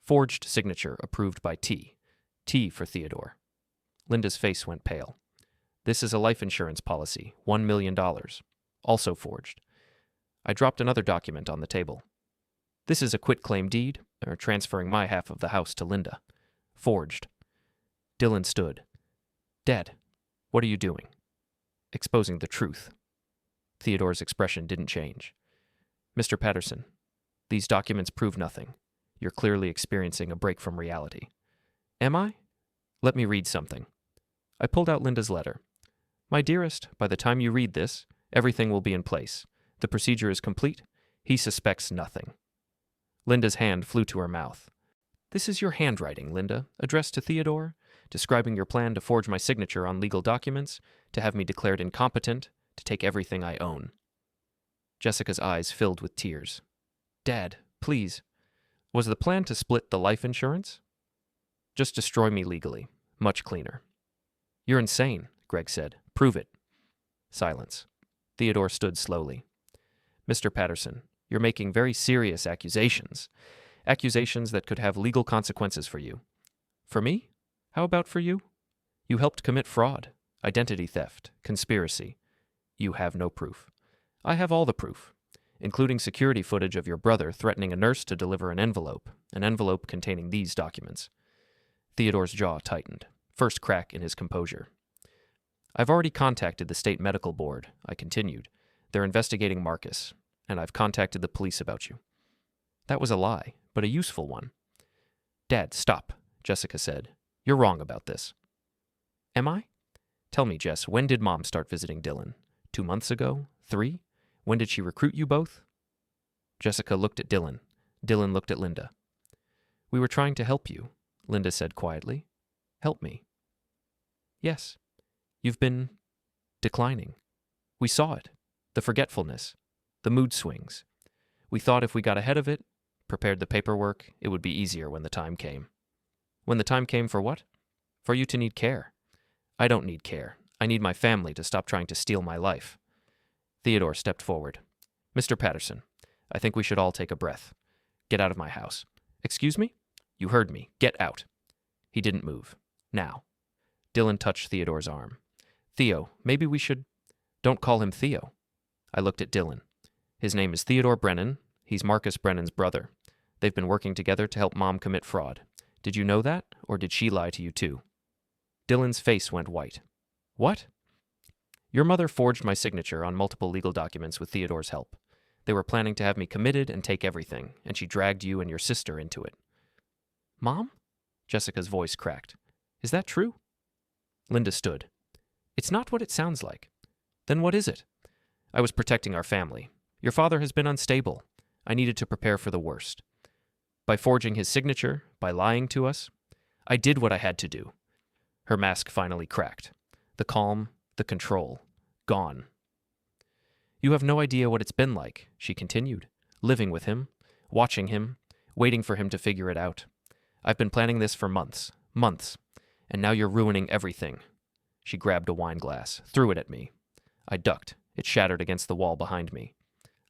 Forged signature approved by T. T for Theodore. Linda's face went pale. This is a life insurance policy, $1 million. Also forged. I dropped another document on the table. This is a quitclaim deed, or transferring my half of the house to Linda. Forged. Dylan stood. Dad, what are you doing? Exposing the truth. Theodore's expression didn't change. Mr. Patterson, these documents prove nothing. You're clearly experiencing a break from reality. Am I? Let me read something. I pulled out Linda's letter. My dearest, by the time you read this, everything will be in place. The procedure is complete. He suspects nothing. Linda's hand flew to her mouth. This is your handwriting, Linda, addressed to Theodore, describing your plan to forge my signature on legal documents, to have me declared incompetent, to take everything I own. Jessica's eyes filled with tears. Dad, please. Was the plan to split the life insurance? Just destroy me legally. Much cleaner. You're insane, Greg said. Prove it. Silence. Theodore stood slowly. Mr. Patterson, you're making very serious accusations. Accusations that could have legal consequences for you. For me? How about for you? You helped commit fraud, identity theft, conspiracy. You have no proof. I have all the proof, including security footage of your brother threatening a nurse to deliver an envelope containing these documents. Theodore's jaw tightened, first crack in his composure. I've already contacted the state medical board, I continued. They're investigating Marcus, and I've contacted the police about you. That was a lie, but a useful one. Dad, stop, Jessica said. You're wrong about this. Am I? Tell me, Jess, when did Mom start visiting Dylan? 2 months ago? 3? When did she recruit you both? Jessica looked at Dylan. Dylan looked at Linda. We were trying to help you, Linda said quietly. Help me. Yes. You've been declining. We saw it. The forgetfulness. The mood swings. We thought if we got ahead of it, prepared the paperwork, it would be easier when the time came. When the time came for what? For you to need care. I don't need care. I need my family to stop trying to steal my life. Theodore stepped forward. Mr. Patterson, I think we should all take a breath. Get out of my house. Excuse me? You heard me. Get out. He didn't move. Now. Dylan touched Theodore's arm. Theo, maybe we should... Don't call him Theo. I looked at Dylan. His name is Theodore Brennan. He's Marcus Brennan's brother. They've been working together to help Mom commit fraud. Did you know that, or did she lie to you too? Dylan's face went white. What? Your mother forged my signature on multiple legal documents with Theodore's help. They were planning to have me committed and take everything, and she dragged you and your sister into it. Mom? Jessica's voice cracked. Is that true? Linda stood. It's not what it sounds like. Then what is it? I was protecting our family. Your father has been unstable. I needed to prepare for the worst. By forging his signature, by lying to us, I did what I had to do. Her mask finally cracked. The calm, the control, gone. You have no idea what it's been like, she continued, living with him, watching him, waiting for him to figure it out. I've been planning this for months, and now you're ruining everything. She grabbed a wine glass, threw it at me. I ducked. It shattered against the wall behind me.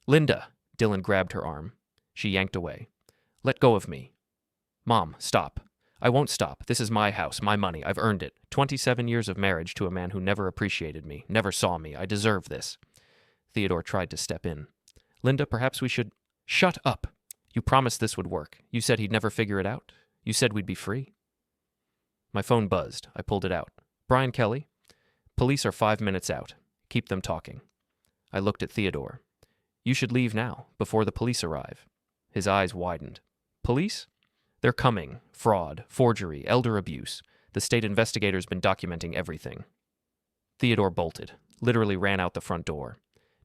"Linda!" Dylan grabbed her arm. She yanked away. "Let go of me." "Mom, stop." "I won't stop. This is my house, my money. I've earned it. 27 years of marriage to a man who never appreciated me, never saw me. I deserve this." Theodore tried to step in. "Linda, perhaps we should—" "Shut up! You promised this would work. You said he'd never figure it out. You said we'd be free." My phone buzzed. I pulled it out. "Brian Kelly? Police are 5 minutes out. Keep them talking." I looked at Theodore. "You should leave now, before the police arrive." His eyes widened. "Police? They're coming. Fraud, forgery, elder abuse. The state investigator's been documenting everything." Theodore bolted, literally ran out the front door.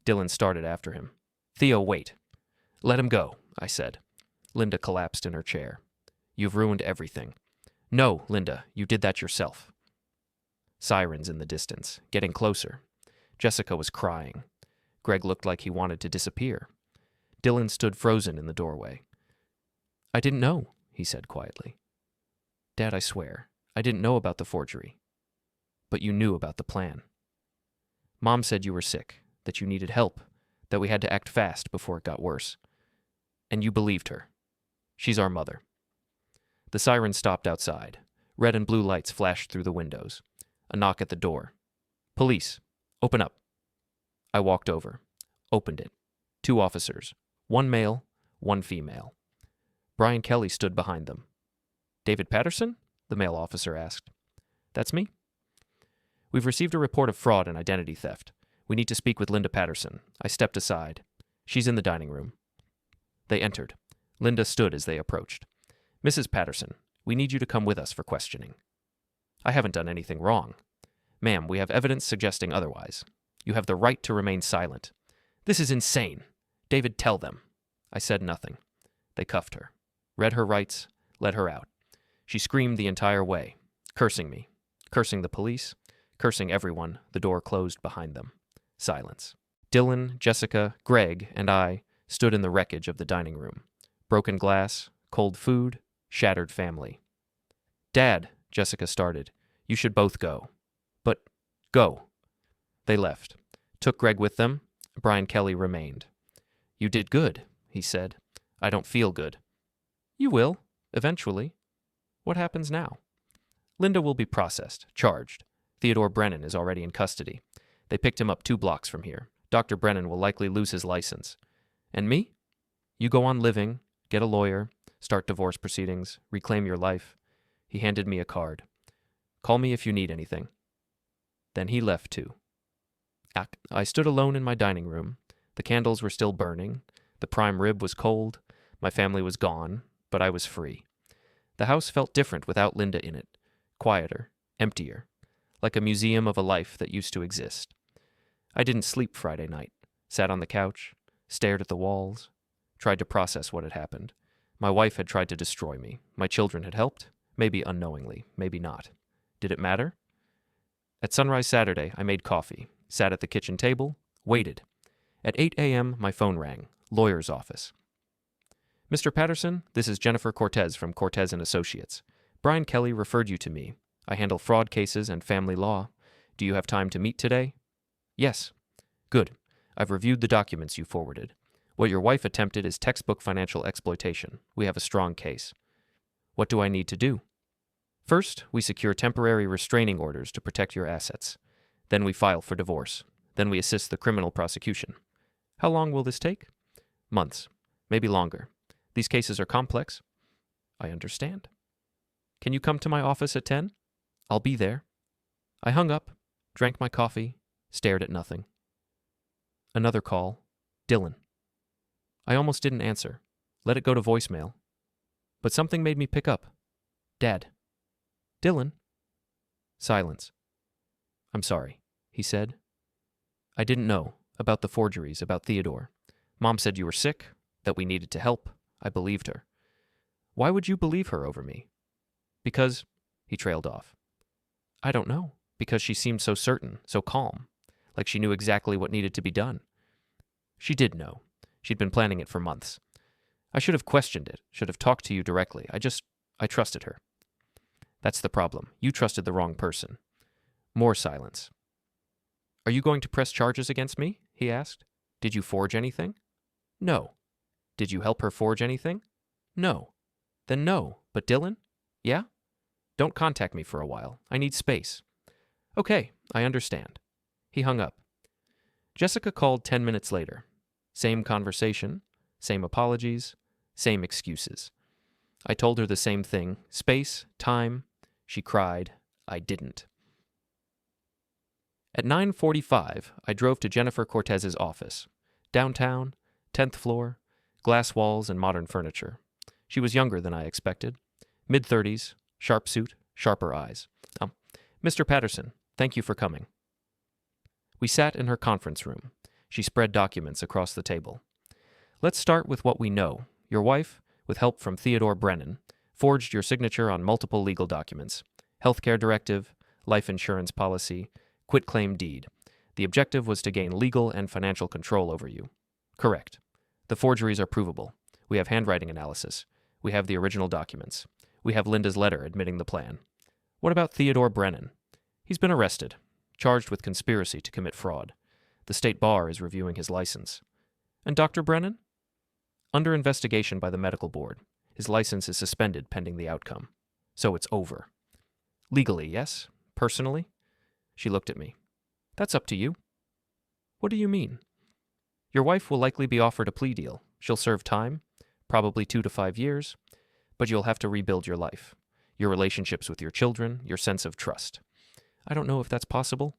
Dylan started after him. "Theo, wait." "Let him go," I said. Linda collapsed in her chair. "You've ruined everything." "No, Linda, you did that yourself." Sirens in the distance, getting closer. Jessica was crying. Greg looked like he wanted to disappear. Dylan stood frozen in the doorway. "I didn't know," he said quietly. "Dad, I swear, I didn't know about the forgery. But you knew about the plan. Mom said you were sick, that you needed help, that we had to act fast before it got worse. And you believed her. She's our mother." The siren stopped outside. Red and blue lights flashed through the windows. A knock at the door. "Police, open up." I walked over, opened it. 2 officers, 1 male, 1 female. Brian Kelly stood behind them. "David Patterson?" the male officer asked. "That's me." "We've received a report of fraud and identity theft. We need to speak with Linda Patterson." I stepped aside. "She's in the dining room." They entered. Linda stood as they approached. "Mrs. Patterson, we need you to come with us for questioning." "I haven't done anything wrong." "Ma'am, we have evidence suggesting otherwise. You have the right to remain silent." "This is insane." "David, tell them." I said nothing. They cuffed her, read her rights, let her out. She screamed the entire way, cursing me, cursing the police, cursing everyone. The door closed behind them. Silence. Dylan, Jessica, Greg, and I stood in the wreckage of the dining room. Broken glass, cold food, shattered family. "Dad," Jessica started, "you should both go." "But, go." They left. Took Greg with them. Brian Kelly remained. "You did good," he said. "I don't feel good." "You will, eventually. What happens now?" "Linda will be processed, charged. Theodore Brennan is already in custody. They picked him up 2 blocks from here. Dr. Brennan will likely lose his license. And me? You go on living, get a lawyer, start divorce proceedings, reclaim your life." He handed me a card. "Call me if you need anything." Then he left too. I stood alone in my dining room. The candles were still burning. The prime rib was cold. My family was gone, but I was free. The house felt different without Linda in it. Quieter, emptier, like a museum of a life that used to exist. I didn't sleep Friday night. Sat on the couch, stared at the walls, tried to process what had happened. My wife had tried to destroy me. My children had helped, maybe unknowingly, maybe not. Did it matter? At sunrise Saturday, I made coffee, sat at the kitchen table, waited. At 8 a.m., my phone rang. Lawyer's office. "Mr. Patterson, this is Jennifer Cortez from Cortez & Associates. Brian Kelly referred you to me. I handle fraud cases and family law. Do you have time to meet today?" "Yes." "Good. I've reviewed the documents you forwarded. What your wife attempted is textbook financial exploitation. We have a strong case. What do I need to do?" "First, we secure temporary restraining orders to protect your assets. Then we file for divorce. Then we assist the criminal prosecution." "How long will this take?" "Months. Maybe longer. These cases are complex." "I understand." "Can you come to my office at 10? "I'll be there." I hung up, drank my coffee, stared at nothing. Another call. Dylan. I almost didn't answer. Let it go to voicemail. But something made me pick up. "Dad." "Dylan." Silence. "I'm sorry," he said. "I didn't know about the forgeries, about Theodore. Mom said you were sick, that we needed to help. I believed her." "Why would you believe her over me?" "Because," he trailed off. "I don't know. Because she seemed so certain, so calm, like she knew exactly what needed to be done." She did know. She'd been planning it for months. I should have questioned it, should have talked to you directly. I trusted her. "That's the problem. You trusted the wrong person." More silence. Are you going to press charges against me? He asked. Did you forge anything? No. Did you help her forge anything? No. Then no. But Dylan? Yeah? Don't contact me for a while. I need space. Okay, I understand. He hung up. Jessica called 10 minutes later. Same conversation, same apologies, same excuses. I told her the same thing. Space, time. She cried. I didn't. At 9:45, I drove to Jennifer Cortez's office. Downtown, 10th floor, glass walls and modern furniture. She was younger than I expected. Mid-30s, sharp suit, sharper eyes. Mr. Patterson, thank you for coming. We sat in her conference room. She spread documents across the table. Let's start with what we know. Your wife, with help from Theodore Brennan, forged your signature on multiple legal documents. Healthcare directive, life insurance policy, quitclaim deed. The objective was to gain legal and financial control over you. Correct. The forgeries are provable. We have handwriting analysis. We have the original documents. We have Linda's letter admitting the plan. What about Theodore Brennan? He's been arrested, charged with conspiracy to commit fraud. The state bar is reviewing his license. And Dr. Brennan? Under investigation by the medical board. His license is suspended pending the outcome. So it's over. Legally, yes. Personally? She looked at me. That's up to you. What do you mean? Your wife will likely be offered a plea deal. She'll serve time, probably 2 to 5 years, but you'll have to rebuild your life, your relationships with your children, your sense of trust. I don't know if that's possible.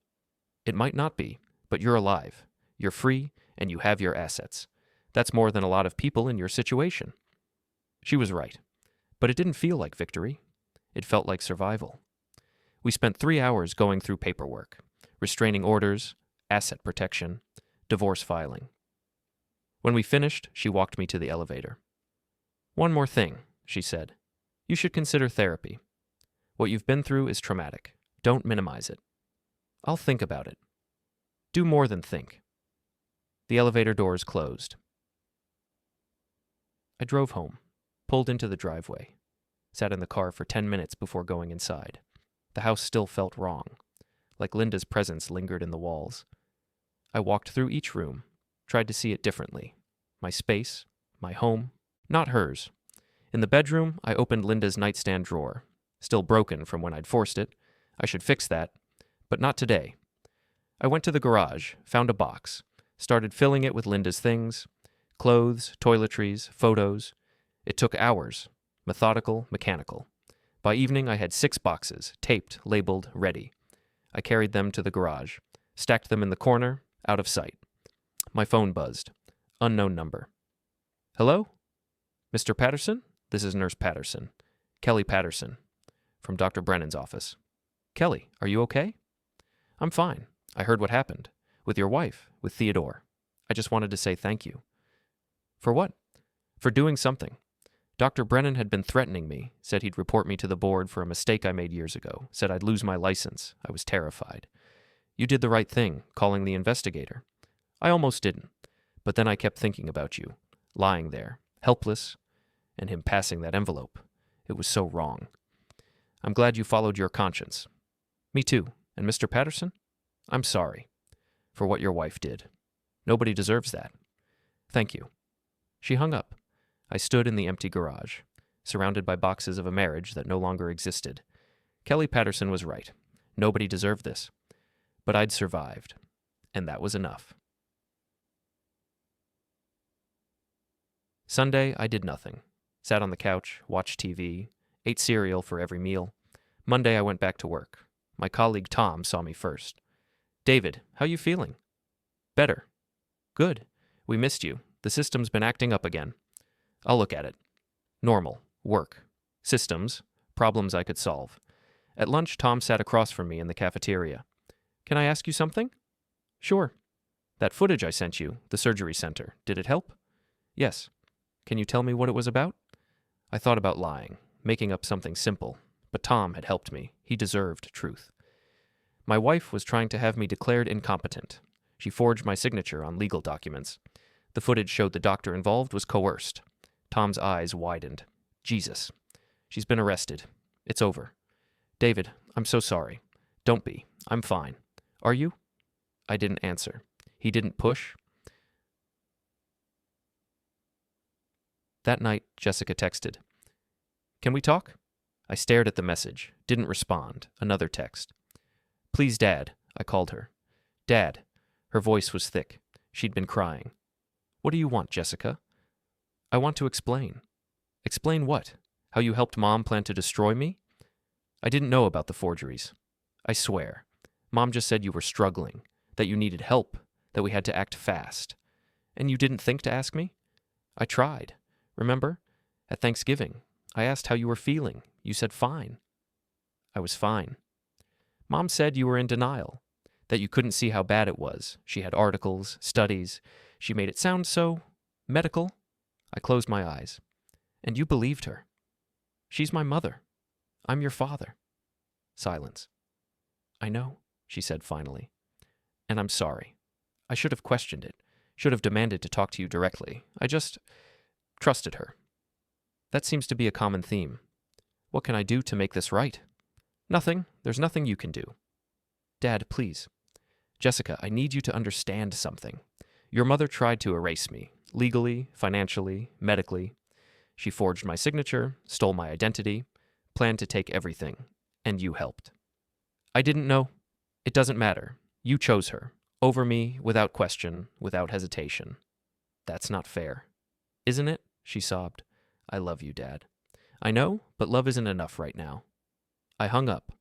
It might not be, but you're alive. You're free, and you have your assets. That's more than a lot of people in your situation. She was right, but it didn't feel like victory. It felt like survival. We spent 3 hours going through paperwork, restraining orders, asset protection, divorce filing. When we finished, she walked me to the elevator. One more thing, she said. You should consider therapy. What you've been through is traumatic. Don't minimize it. I'll think about it. Do more than think. The elevator doors closed. I drove home, pulled into the driveway, sat in the car for 10 minutes before going inside. The house still felt wrong, like Linda's presence lingered in the walls. I walked through each room, tried to see it differently. My space, my home, not hers. In the bedroom, I opened Linda's nightstand drawer, still broken from when I'd forced it. I should fix that, but not today. I went to the garage, found a box, started filling it with Linda's things, clothes, toiletries, photos. It took hours, methodical, mechanical. By evening, I had 6 boxes, taped, labeled, ready. I carried them to the garage, stacked them in the corner, out of sight. My phone buzzed. Unknown number. Hello? Mr. Patterson? This is Nurse Patterson. Kelly Patterson. From Dr. Brennan's office. Kelly, are you okay? I'm fine. I heard what happened. With your wife, with Theodore. I just wanted to say thank you. For what? For doing something. Dr. Brennan had been threatening me, said he'd report me to the board for a mistake I made years ago, said I'd lose my license. I was terrified. You did the right thing, calling the investigator. I almost didn't, but then I kept thinking about you, lying there, helpless, and him passing that envelope. It was so wrong. I'm glad you followed your conscience. Me too. And Mr. Patterson? I'm sorry for what your wife did. Nobody deserves that. Thank you. She hung up. I stood in the empty garage, surrounded by boxes of a marriage that no longer existed. Kelly Patterson was right. Nobody deserved this. But I'd survived, and that was enough. Sunday, I did nothing. Sat on the couch, watched TV, ate cereal for every meal. Monday, I went back to work. My colleague Tom saw me first. David, how you feeling? Better. Good. We missed you. The system's been acting up again. I'll look at it. Normal. Work. Systems. Problems I could solve. At lunch, Tom sat across from me in the cafeteria. Can I ask you something? Sure. That footage I sent you, the surgery center, did it help? Yes. Can you tell me what it was about? I thought about lying, making up something simple, but Tom had helped me. He deserved truth. My wife was trying to have me declared incompetent. She forged my signature on legal documents. The footage showed the doctor involved was coerced. Tom's eyes widened. Jesus. She's been arrested. It's over. David, I'm so sorry. Don't be. I'm fine. Are you? I didn't answer. He didn't push. That night, Jessica texted, "Can we talk?" I stared at the message, didn't respond. Another text. "Please, Dad," I called her. "Dad." Her voice was thick. She'd been crying. "What do you want, Jessica?" "I want to explain." "Explain what? How you helped Mom plan to destroy me?" "I didn't know about the forgeries. I swear. Mom just said you were struggling, that you needed help, that we had to act fast. And you didn't think to ask me?" "I tried. Remember? At Thanksgiving, I asked how you were feeling. You said fine." "I was fine." "Mom said you were in denial, that you couldn't see how bad it was. She had articles, studies. She made it sound so medical." I closed my eyes. "And you believed her." "She's my mother. I'm your father." Silence. "I know," she said finally. "And I'm sorry. I should have questioned it, should have demanded to talk to you directly. I just trusted her." "That seems to be a common theme. What can I do to make this right?" "Nothing. There's nothing you can do." "Dad, please." "Jessica, I need you to understand something. Your mother tried to erase me, legally, financially, medically. She forged my signature, stole my identity, planned to take everything, and you helped. I didn't know. It doesn't matter. You chose her, over me, without question, without hesitation. That's not fair." "Isn't it?" she sobbed. "I love you, Dad." "I know, but love isn't enough right now." I hung up.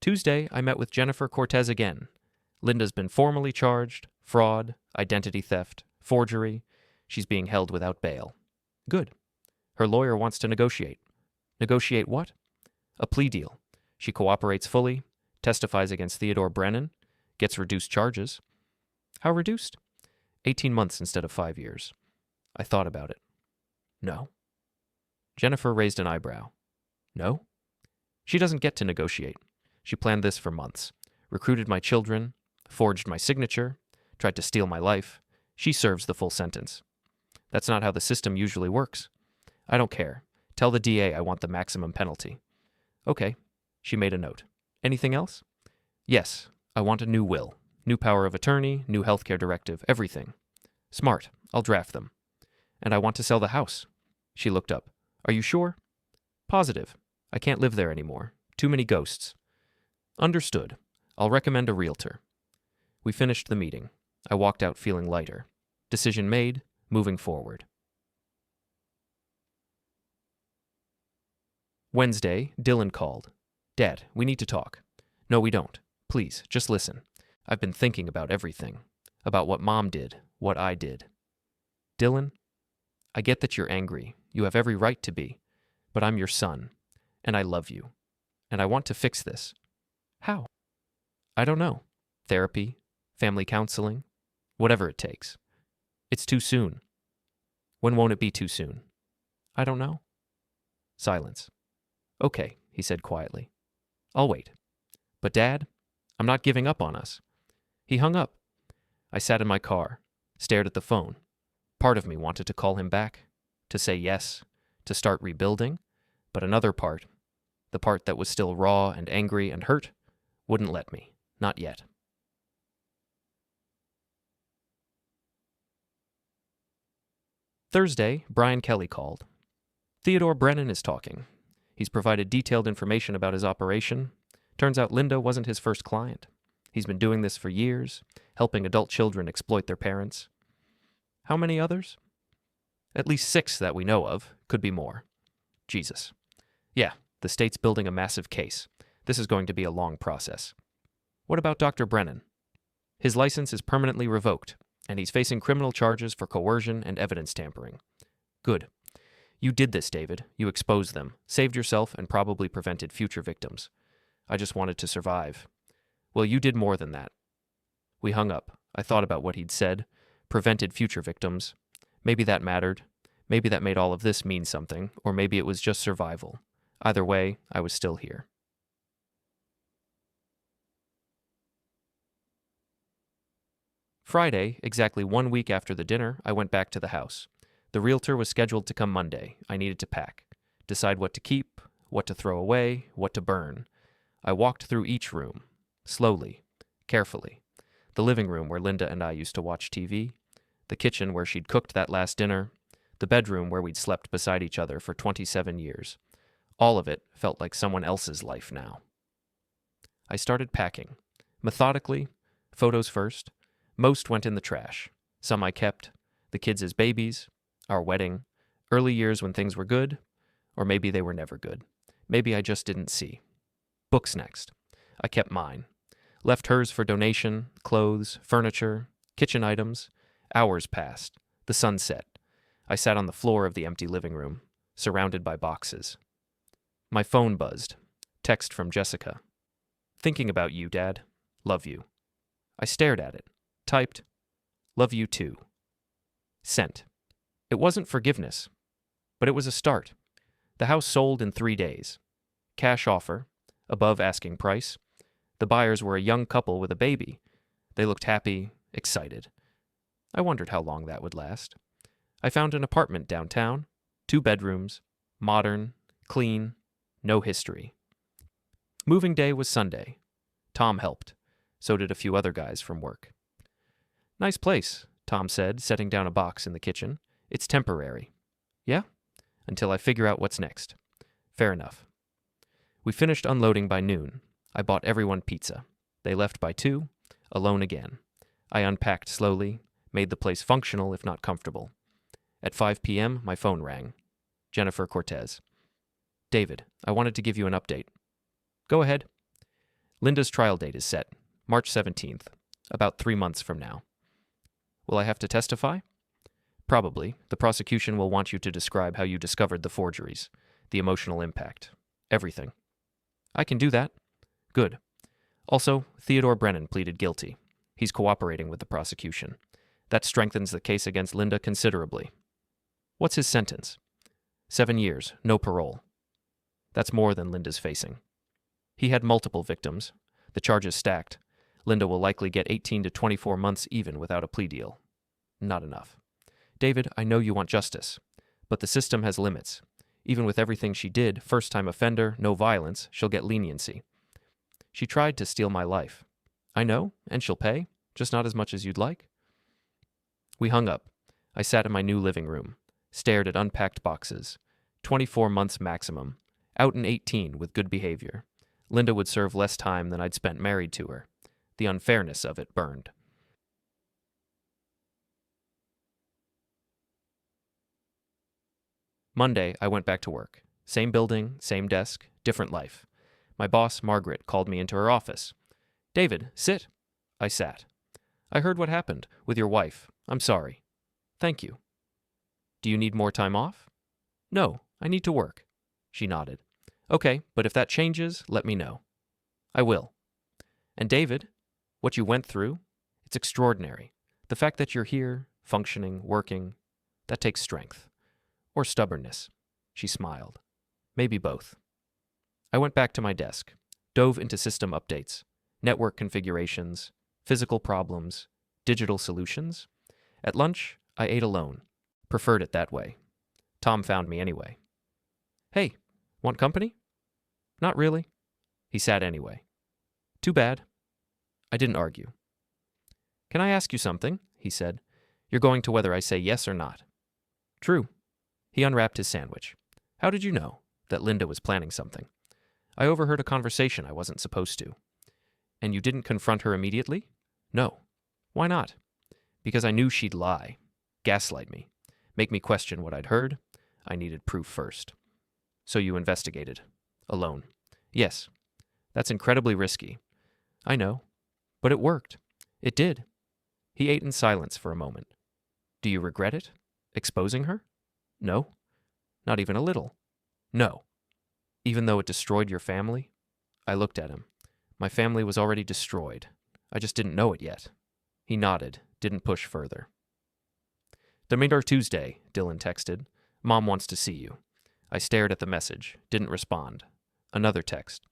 Tuesday, I met with Jennifer Cortez again. Linda's been formally charged: fraud, identity theft, forgery. She's being held without bail. Good. Her lawyer wants to negotiate. Negotiate what? A plea deal. She cooperates fully, testifies against Theodore Brennan, gets reduced charges. How reduced? 18 months instead of 5 years. I thought about it. No. Jennifer raised an eyebrow. No? She doesn't get to negotiate. She planned this for months. Recruited my children, forged my signature, tried to steal my life. She serves the full sentence. That's not how the system usually works. I don't care. Tell the DA I want the maximum penalty. Okay. She made a note. Anything else? Yes. I want a new will. New power of attorney, new healthcare directive, everything. Smart. I'll draft them. And I want to sell the house. She looked up. Are you sure? Positive. I can't live there anymore. Too many ghosts. Understood. I'll recommend a realtor. We finished the meeting. I walked out feeling lighter. Decision made, moving forward. Wednesday, Dylan called. Dad, we need to talk. No, we don't. Please, just listen. I've been thinking about everything. About what Mom did, what I did. Dylan, I get that you're angry. You have every right to be. But I'm your son, and I love you. And I want to fix this. How? I don't know. Therapy, family counseling, whatever it takes. It's too soon. When won't it be too soon? I don't know. Silence. Okay, he said quietly. I'll wait. But Dad, I'm not giving up on us. He hung up. I sat in my car, stared at the phone. Part of me wanted to call him back, to say yes, to start rebuilding, but another part, the part that was still raw and angry and hurt, wouldn't let me. Not yet. Thursday, Brian Kelly called. Theodore Brennan is talking. He's provided detailed information about his operation. Turns out Linda wasn't his first client. He's been doing this for years, helping adult children exploit their parents. How many others? At least 6 that we know of. Could be more. Jesus. Yeah, the state's building a massive case. This is going to be a long process. What about Dr. Brennan? His license is permanently revoked, and he's facing criminal charges for coercion and evidence tampering. Good. You did this, David. You exposed them, saved yourself, and probably prevented future victims. I just wanted to survive. Well, you did more than that. We hung up. I thought about what he'd said. Prevented future victims. Maybe that mattered. Maybe that made all of this mean something, or maybe it was just survival. Either way, I was still here. Friday, exactly 1 week after the dinner, I went back to the house. The realtor was scheduled to come Monday. I needed to pack. Decide what to keep, what to throw away, what to burn. I walked through each room, slowly, carefully. The living room where Linda and I used to watch TV, the kitchen where she'd cooked that last dinner, the bedroom where we'd slept beside each other for 27 years. All of it felt like someone else's life now. I started packing. Methodically, photos first. Most went in the trash. Some I kept. The kids as babies, our wedding, early years when things were good, or maybe they were never good. Maybe I just didn't see. Books next. I kept mine. Left hers for donation, clothes, furniture, kitchen items. Hours passed. The sun set. I sat on the floor of the empty living room, surrounded by boxes. My phone buzzed. Text from Jessica. Thinking about you, Dad. Love you. I stared at it. Typed, love you too. Sent. It wasn't forgiveness, but it was a start. The house sold in 3 days. Cash offer, above asking price. The buyers were a young couple with a baby. They looked happy, excited. I wondered how long that would last. I found an apartment downtown, 2 bedrooms, modern, clean, no history. Moving day was Sunday. Tom helped. So did a few other guys from work. Nice place, Tom said, setting down a box in the kitchen. It's temporary. Yeah? Until I figure out what's next. Fair enough. We finished unloading by noon. I bought everyone pizza. They left by 2, alone again. I unpacked slowly, made the place functional if not comfortable. At 5 p.m., my phone rang. Jennifer Cortez. David, I wanted to give you an update. Go ahead. Linda's trial date is set, March 17th, about 3 months from now. Will I have to testify? Probably. The prosecution will want you to describe how you discovered the forgeries, the emotional impact, everything. I can do that. Good. Also, Theodore Brennan pleaded guilty. He's cooperating with the prosecution. That strengthens the case against Linda considerably. What's his sentence? 7 years, no parole. That's more than Linda's facing. He had multiple victims. The charges stacked. Linda will likely get 18 to 24 months even without a plea deal. Not enough. David, I know you want justice, but the system has limits. Even with everything she did, first-time offender, no violence, she'll get leniency. She tried to steal my life. I know, and she'll pay, just not as much as you'd like. We hung up. I sat in my new living room, stared at unpacked boxes. 24 months maximum. Out in 18 with good behavior. Linda would serve less time than I'd spent married to her. The unfairness of it burned. Monday, I went back to work. Same building, same desk, different life. My boss, Margaret, called me into her office. David, sit. I sat. I heard what happened with your wife. I'm sorry. Thank you. Do you need more time off? No, I need to work. She nodded. Okay, but if that changes, let me know. I will. And David, what you went through, it's extraordinary. The fact that you're here, functioning, working, that takes strength. Or stubbornness. She smiled. Maybe both. I went back to my desk, dove into system updates, network configurations, physical problems, digital solutions. At lunch, I ate alone. Preferred it that way. Tom found me anyway. Hey, want company? Not really. He sat anyway. Too bad. I didn't argue. Can I ask you something? He said. You're going to whether I say yes or not. True. He unwrapped his sandwich. How did you know that Linda was planning something? I overheard a conversation I wasn't supposed to. And you didn't confront her immediately? No. Why not? Because I knew she'd lie, gaslight me, make me question what I'd heard. I needed proof first. So you investigated. Alone. Yes. That's incredibly risky. I know. But it worked. It did. He ate in silence for a moment. Do you regret it? Exposing her? No. Not even a little. No. Even though it destroyed your family? I looked at him. My family was already destroyed. I just didn't know it yet. He nodded, didn't push further. The Midor Tuesday, Dylan texted. Mom wants to see you. I stared at the message, didn't respond. Another text.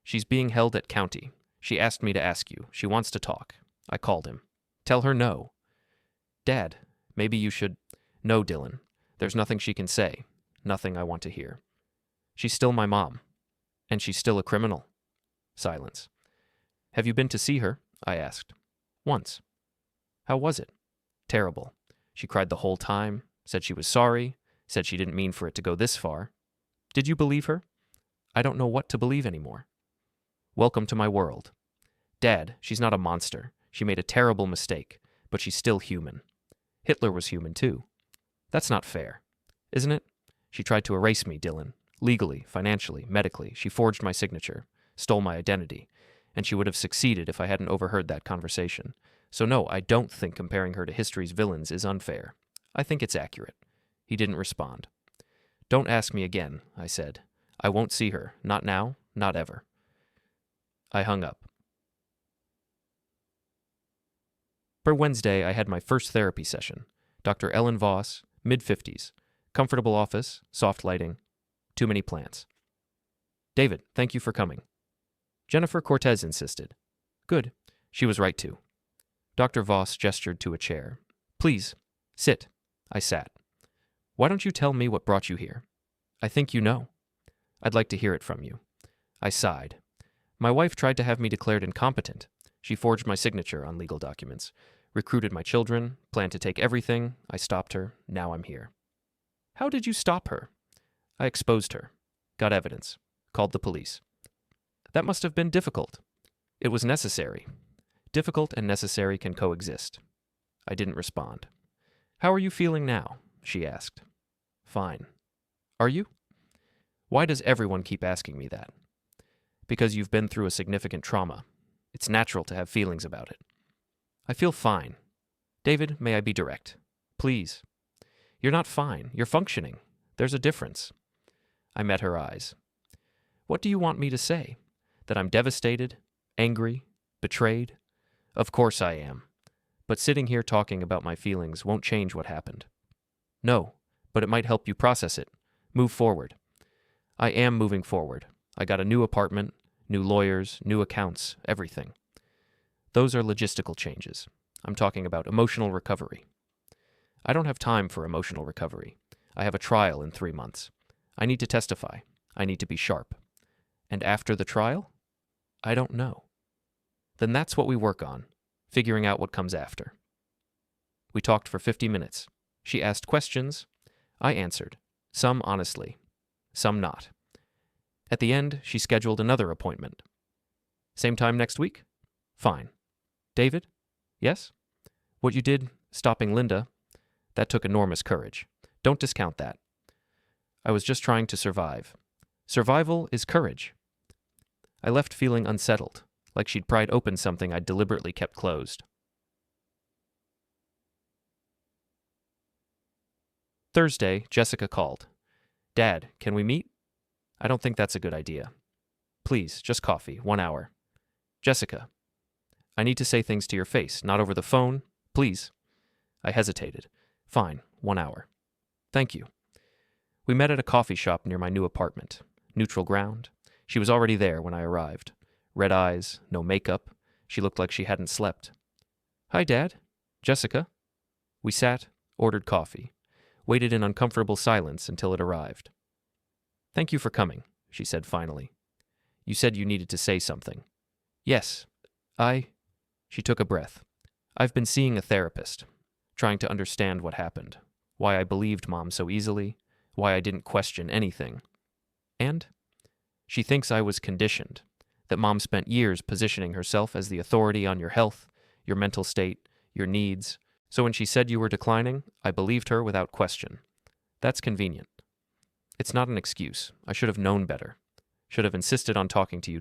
She's being held at county. She asked me to ask you. She wants to talk. I called him. Tell her no. Dad, maybe you should... No, Dylan. There's nothing she can say. Nothing I want to hear. She's still my mom. And she's still a criminal. Silence. Have you been to see her? I asked. Once. How was it? Terrible. She cried the whole time, said she was sorry, said she didn't mean for it to go this far. Did you believe her? I don't know what to believe anymore. Welcome to my world. Dad, she's not a monster. She made a terrible mistake, but she's still human. Hitler was human too. That's not fair, isn't it? She tried to erase me, Dylan. Legally, financially, medically. She forged my signature, stole my identity, and she would have succeeded if I hadn't overheard that conversation. So no, I don't think comparing her to history's villains is unfair. I think it's accurate. He didn't respond. Don't ask me again, I said. I won't see her. Not now, not ever. I hung up. For Wednesday, I had my first therapy session. Dr. Ellen Voss, mid-50s. Comfortable office, soft lighting, too many plants. David, thank you for coming. Jennifer Cortez insisted. Good. She was right to. Dr. Voss gestured to a chair. Please, sit. I sat. Why don't you tell me what brought you here? I think you know. I'd like to hear it from you. I sighed. My wife tried to have me declared incompetent. She forged my signature on legal documents, recruited my children, planned to take everything. I stopped her. Now I'm here. How did you stop her? I exposed her, got evidence, called the police. That must have been difficult. It was necessary. Difficult and necessary can coexist. I didn't respond. How are you feeling now? She asked. Fine. Are you? Why does everyone keep asking me that? Because you've been through a significant trauma. It's natural to have feelings about it. I feel fine. David, may I be direct? Please. You're not fine. You're functioning. There's a difference. I met her eyes. What do you want me to say? That I'm devastated, angry, betrayed? Of course I am. But sitting here talking about my feelings won't change what happened. No, but it might help you process it. Move forward. I am moving forward. I got a new apartment, new lawyers, new accounts, everything. Those are logistical changes. I'm talking about emotional recovery. I don't have time for emotional recovery. I have a trial in 3 months. I need to testify. I need to be sharp. And after the trial? I don't know. Then that's what we work on, figuring out what comes after. We talked for 50 minutes. She asked questions. I answered, some honestly, some not. At the end, she scheduled another appointment. Same time next week? Fine. David? Yes? What you did, stopping Linda, that took enormous courage. Don't discount that. I was just trying to survive. Survival is courage. I left feeling unsettled, like she'd pried open something I'd deliberately kept closed. Thursday, Jessica called. Dad, can we meet? I don't think that's a good idea. Please, just coffee, 1 hour. Jessica, I need to say things to your face, not over the phone. Please. I hesitated. Fine, 1 hour. Thank you. We met at a coffee shop near my new apartment. Neutral ground. She was already there when I arrived. Red eyes, no makeup. She looked like she hadn't slept. Hi, Dad. Jessica. We sat, ordered coffee, waited in uncomfortable silence until it arrived. Thank you for coming, she said finally. You said you needed to say something. Yes, She took a breath. I've been seeing a therapist, trying to understand what happened, why I believed Mom so easily, why I didn't question anything. And she thinks I was conditioned, that Mom spent years positioning herself as the authority on your health, your mental state, your needs. So when she said you were declining, I believed her without question. That's convenient. It's not an excuse. I should have known better. Should have insisted on talking to you